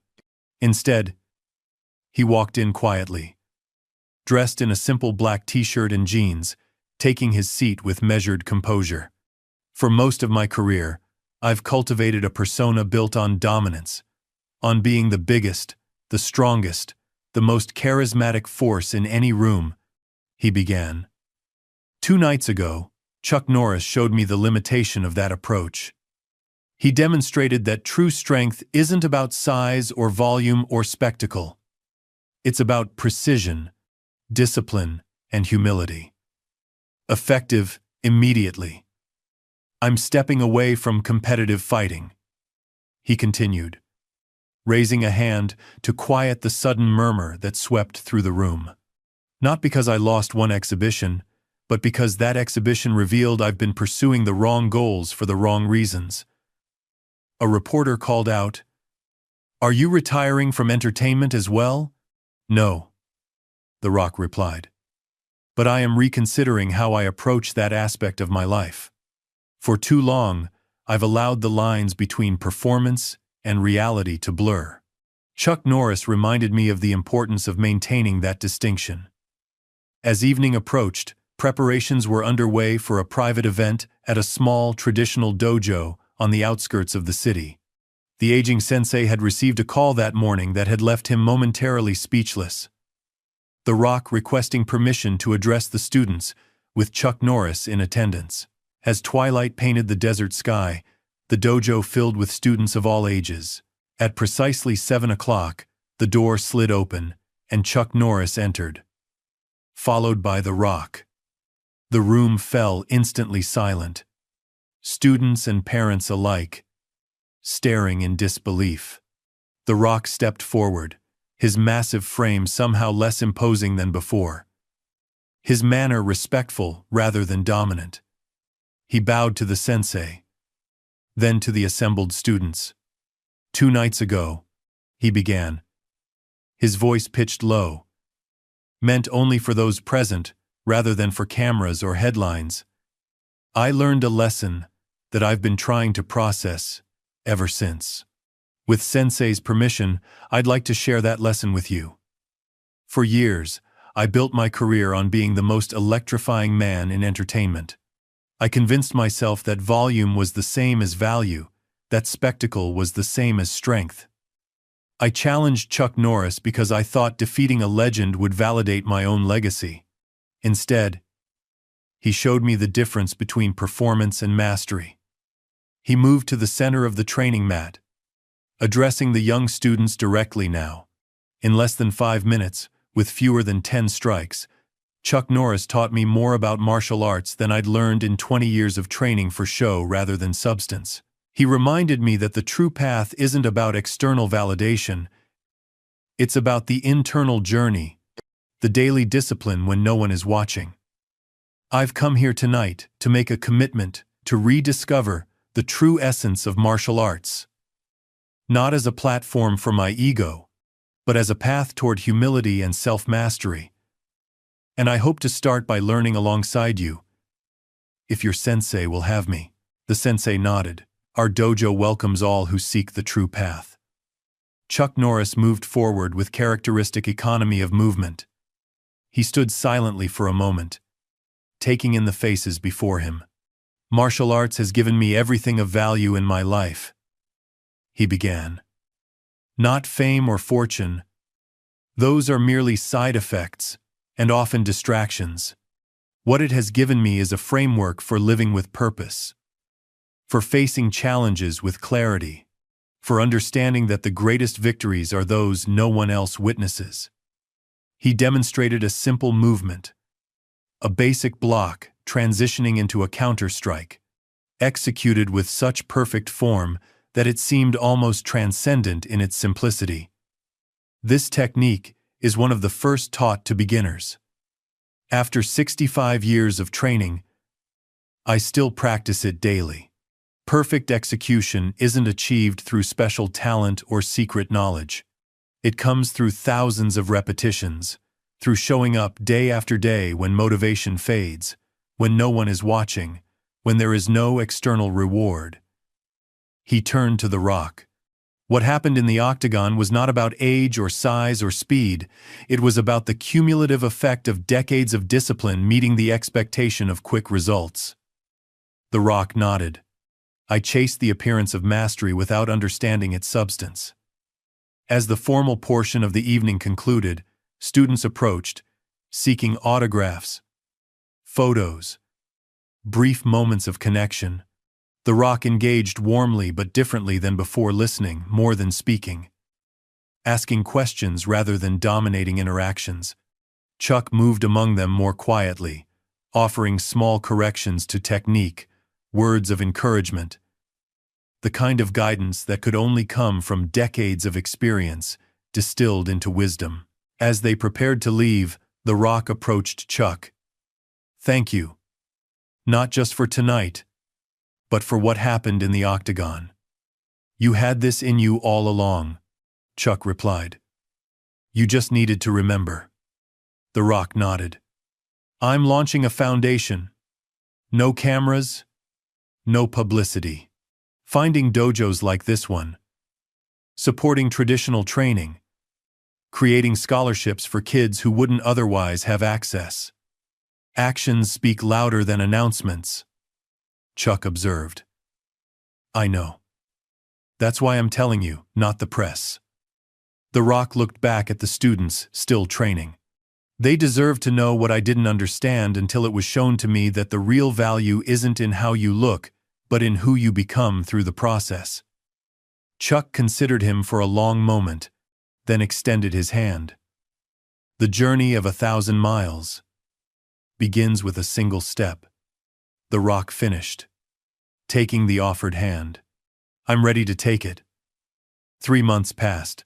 Instead, he walked in quietly, dressed in a simple black t-shirt and jeans, taking his seat with measured composure. "For most of my career, I've cultivated a persona built on dominance, on being the biggest, the strongest, the most charismatic force in any room," he began. 2 nights ago, Chuck Norris showed me the limitation of that approach. He demonstrated that true strength isn't about size or volume or spectacle. It's about precision, discipline, and humility. Effective immediately. "I'm stepping away from competitive fighting," he continued, raising a hand to quiet the sudden murmur that swept through the room. "Not because I lost one exhibition, but because that exhibition revealed I've been pursuing the wrong goals for the wrong reasons." A reporter called out, "Are you retiring from entertainment as well?" "No," The Rock replied. "But I am reconsidering how I approach that aspect of my life. For too long, I've allowed the lines between performance and reality to blur." Chuck Norris reminded me of the importance of maintaining that distinction. As evening approached, preparations were underway for a private event at a small, traditional dojo on the outskirts of the city. The aging sensei had received a call that morning that had left him momentarily speechless. The Rock requesting permission to address the students, with Chuck Norris in attendance. As twilight painted the desert sky, the dojo filled with students of all ages. At precisely 7 o'clock, the door slid open, and Chuck Norris entered, followed by The Rock. The room fell instantly silent. Students and parents alike, staring in disbelief. The Rock stepped forward, his massive frame somehow less imposing than before. His manner respectful rather than dominant. He bowed to the sensei, then to the assembled students. 2 nights ago, he began, his voice pitched low, meant only for those present rather than for cameras or headlines. I learned a lesson that I've been trying to process ever since. With Sensei's permission, I'd like to share that lesson with you. For years, I built my career on being the most electrifying man in entertainment. I convinced myself that volume was the same as value, that spectacle was the same as strength. I challenged Chuck Norris because I thought defeating a legend would validate my own legacy. Instead, he showed me the difference between performance and mastery. He moved to the center of the training mat, addressing the young students directly now. In less than 5 minutes, with fewer than 10 strikes, Chuck Norris taught me more about martial arts than I'd learned in 20 years of training for show rather than substance. He reminded me that the true path isn't about external validation. It's about the internal journey, the daily discipline when no one is watching. I've come here tonight to make a commitment to rediscover the true essence of martial arts. Not as a platform for my ego, but as a path toward humility and self-mastery. And I hope to start by learning alongside you, if your sensei will have me. The sensei nodded. Our dojo welcomes all who seek the true path. Chuck Norris moved forward with characteristic economy of movement. He stood silently for a moment, taking in the faces before him. Martial arts has given me everything of value in my life, he began. Not fame or fortune. Those are merely side effects, and often distractions. What it has given me is a framework for living with purpose, for facing challenges with clarity, for understanding that the greatest victories are those no one else witnesses. He demonstrated a simple movement, a basic block transitioning into a counter-strike, executed with such perfect form that it seemed almost transcendent in its simplicity. This technique is one of the first taught to beginners. After 65 years of training, I still practice it daily. Perfect execution isn't achieved through special talent or secret knowledge. It comes through thousands of repetitions, through showing up day after day when motivation fades, when no one is watching, when there is no external reward. He turned to The Rock. What happened in the octagon was not about age or size or speed. It was about the cumulative effect of decades of discipline meeting the expectation of quick results. The Rock nodded. I chased the appearance of mastery without understanding its substance. As the formal portion of the evening concluded, students approached, seeking autographs, photos, brief moments of connection. The Rock engaged warmly but differently than before, listening more than speaking, asking questions rather than dominating interactions. Chuck moved among them more quietly, offering small corrections to technique, words of encouragement, the kind of guidance that could only come from decades of experience distilled into wisdom. As they prepared to leave, The Rock approached Chuck. Thank you. Not just for tonight, but for what happened in the octagon. You had this in you all along, Chuck replied. You just needed to remember. The Rock nodded. I'm launching a foundation. No cameras, no publicity. Finding dojos like this one. Supporting traditional training. Creating scholarships for kids who wouldn't otherwise have access. Actions speak louder than announcements, Chuck observed. I know. That's why I'm telling you, not the press. The Rock looked back at the students, still training. They deserved to know what I didn't understand until it was shown to me that the real value isn't in how you look, but in who you become through the process. Chuck considered him for a long moment, then extended his hand. The journey of 1,000 miles begins with a single step. The Rock finished, taking the offered hand. I'm ready to take it. 3 months passed.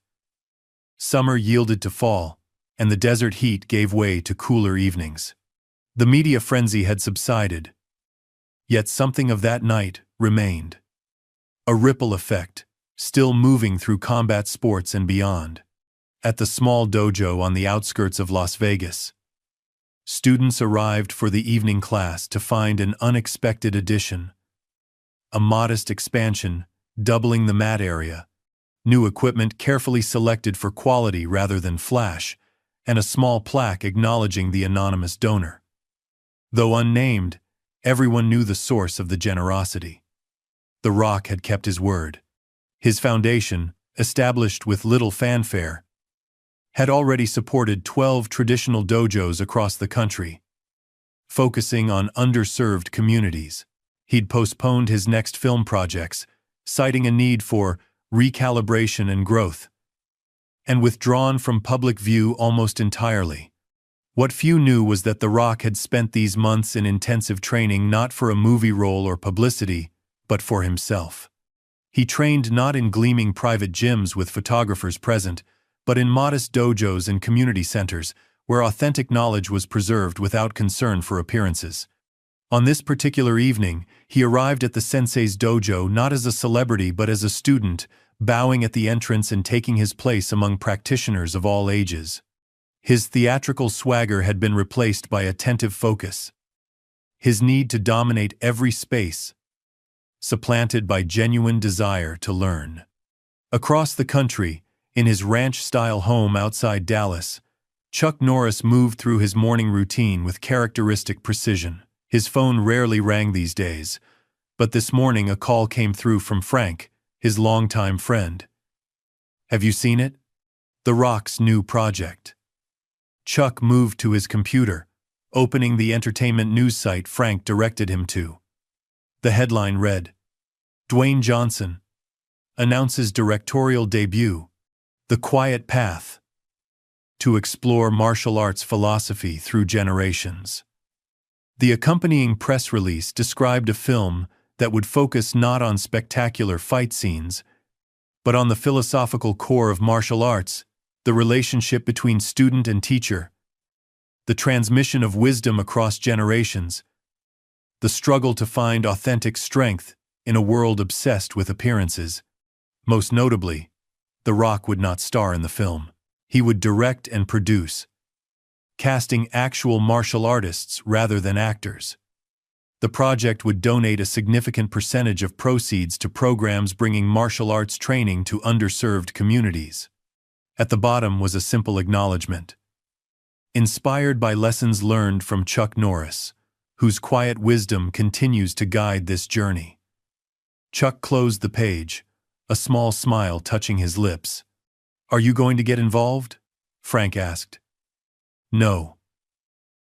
Summer yielded to fall, and the desert heat gave way to cooler evenings. The media frenzy had subsided, yet something of that night remained. A ripple effect, still moving through combat sports and beyond. At the small dojo on the outskirts of Las Vegas, students arrived for the evening class to find an unexpected addition. A modest expansion, doubling the mat area, new equipment carefully selected for quality rather than flash, and a small plaque acknowledging the anonymous donor. Though unnamed, everyone knew the source of the generosity. The Rock had kept his word. His foundation, established with little fanfare, had already supported 12 traditional dojos across the country, focusing on underserved communities. He'd postponed his next film projects, citing a need for recalibration and growth, and withdrawn from public view almost entirely. What few knew was that The Rock had spent these months in intensive training not for a movie role or publicity, but for himself. He trained not in gleaming private gyms with photographers present, but in modest dojos and community centers, where authentic knowledge was preserved without concern for appearances. On this particular evening, he arrived at the sensei's dojo not as a celebrity but as a student, bowing at the entrance and taking his place among practitioners of all ages. His theatrical swagger had been replaced by attentive focus. His need to dominate every space, supplanted by genuine desire to learn. Across the country, in his ranch-style home outside Dallas, Chuck Norris moved through his morning routine with characteristic precision. His phone rarely rang these days, but this morning a call came through from Frank, his longtime friend. Have you seen it? The Rock's new project. Chuck moved to his computer, opening the entertainment news site Frank directed him to. The headline read, Dwayne Johnson announces directorial debut, The Quiet Path, to explore martial arts philosophy through generations. The accompanying press release described a film that would focus not on spectacular fight scenes, but on the philosophical core of martial arts, the relationship between student and teacher, the transmission of wisdom across generations, the struggle to find authentic strength in a world obsessed with appearances. Most notably, The Rock would not star in the film. He would direct and produce, casting actual martial artists rather than actors. The project would donate a significant percentage of proceeds to programs bringing martial arts training to underserved communities. At the bottom was a simple acknowledgement. Inspired by lessons learned from Chuck Norris, whose quiet wisdom continues to guide this journey. Chuck closed the page, a small smile touching his lips. Are you going to get involved? Frank asked. No,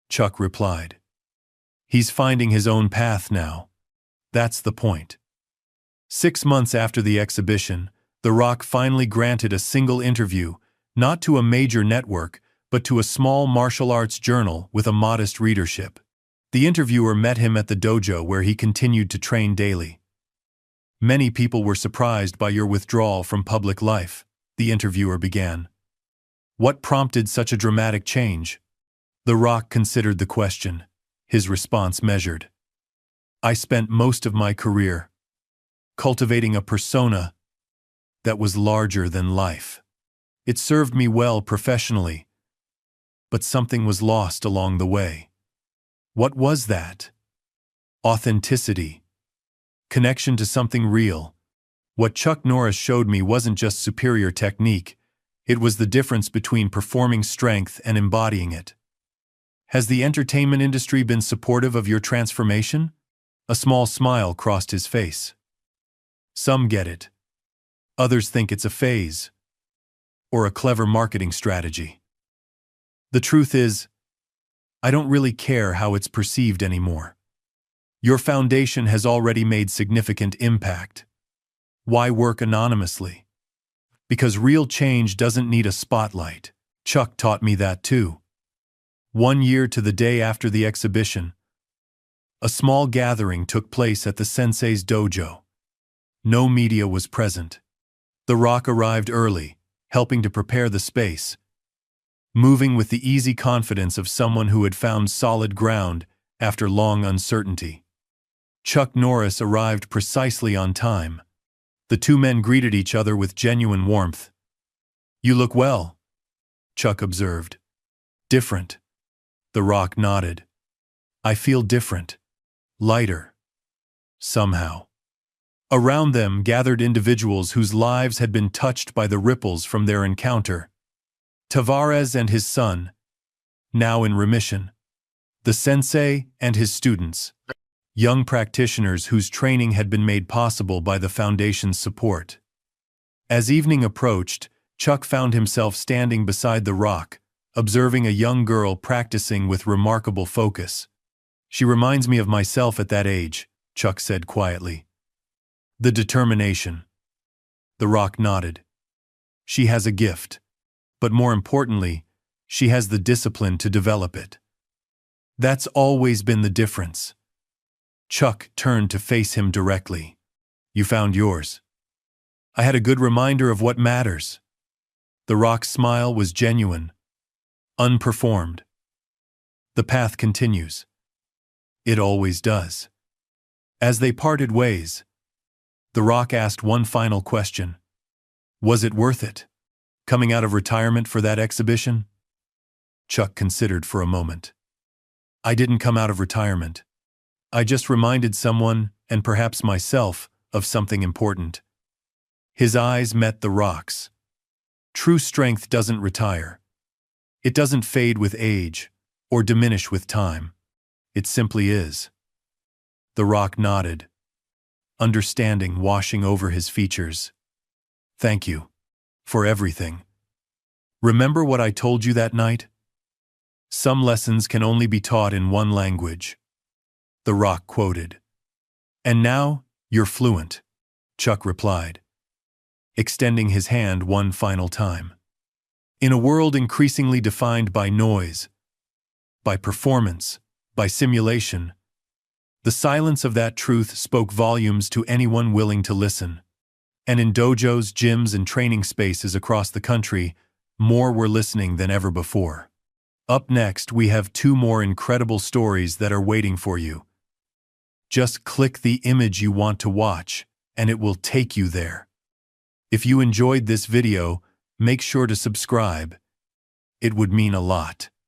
Chuck replied. He's finding his own path now. That's the point. 6 months after the exhibition, The Rock finally granted a single interview, not to a major network, but to a small martial arts journal with a modest readership. The interviewer met him at the dojo where he continued to train daily. Many people were surprised by your withdrawal from public life, the interviewer began. What prompted such a dramatic change? The Rock considered the question, his response measured. I spent most of my career cultivating a persona that was larger than life. It served me well professionally, but something was lost along the way. What was that? Authenticity. Connection to something real. What Chuck Norris showed me wasn't just superior technique, it was the difference between performing strength and embodying it. Has the entertainment industry been supportive of your transformation? A small smile crossed his face. Some get it. Others think it's a phase or a clever marketing strategy. The truth is, I don't really care how it's perceived anymore. Your foundation has already made significant impact. Why work anonymously? Because real change doesn't need a spotlight. Chuck taught me that too. 1 year to the day after the exhibition, a small gathering took place at the sensei's dojo. No media was present. The Rock arrived early, helping to prepare the space, moving with the easy confidence of someone who had found solid ground after long uncertainty. Chuck Norris arrived precisely on time. The two men greeted each other with genuine warmth. "You look well," Chuck observed. "Different." The Rock nodded. "I feel different. Lighter. Somehow." Around them gathered individuals whose lives had been touched by the ripples from their encounter. Tavares and his son, now in remission. The sensei and his students, young practitioners whose training had been made possible by the Foundation's support. As evening approached, Chuck found himself standing beside the Rock, observing a young girl practicing with remarkable focus. "She reminds me of myself at that age," Chuck said quietly. "The determination." The Rock nodded. "She has a gift. But more importantly, she has the discipline to develop it. That's always been the difference." Chuck turned to face him directly. "You found yours." "I had a good reminder of what matters." The Rock's smile was genuine, unperformed. "The path continues." "It always does." As they parted ways, The Rock asked one final question. "Was it worth it? Coming out of retirement for that exhibition?" Chuck considered for a moment. "I didn't come out of retirement. I just reminded someone, and perhaps myself, of something important." His eyes met The Rock's. True strength doesn't retire. It doesn't fade with age, or diminish with time. It simply is. The Rock nodded, understanding washing over his features. "Thank you. For everything. Remember what I told you that night? Some lessons can only be taught in one language." The Rock quoted. "And now, you're fluent," Chuck replied, extending his hand one final time. In a world increasingly defined by noise, by performance, by simulation, the silence of that truth spoke volumes to anyone willing to listen. And in dojos, gyms, and training spaces across the country, more were listening than ever before. Up next, we have 2 more incredible stories that are waiting for you. Just click the image you want to watch, and it will take you there. If you enjoyed this video, make sure to subscribe. It would mean a lot.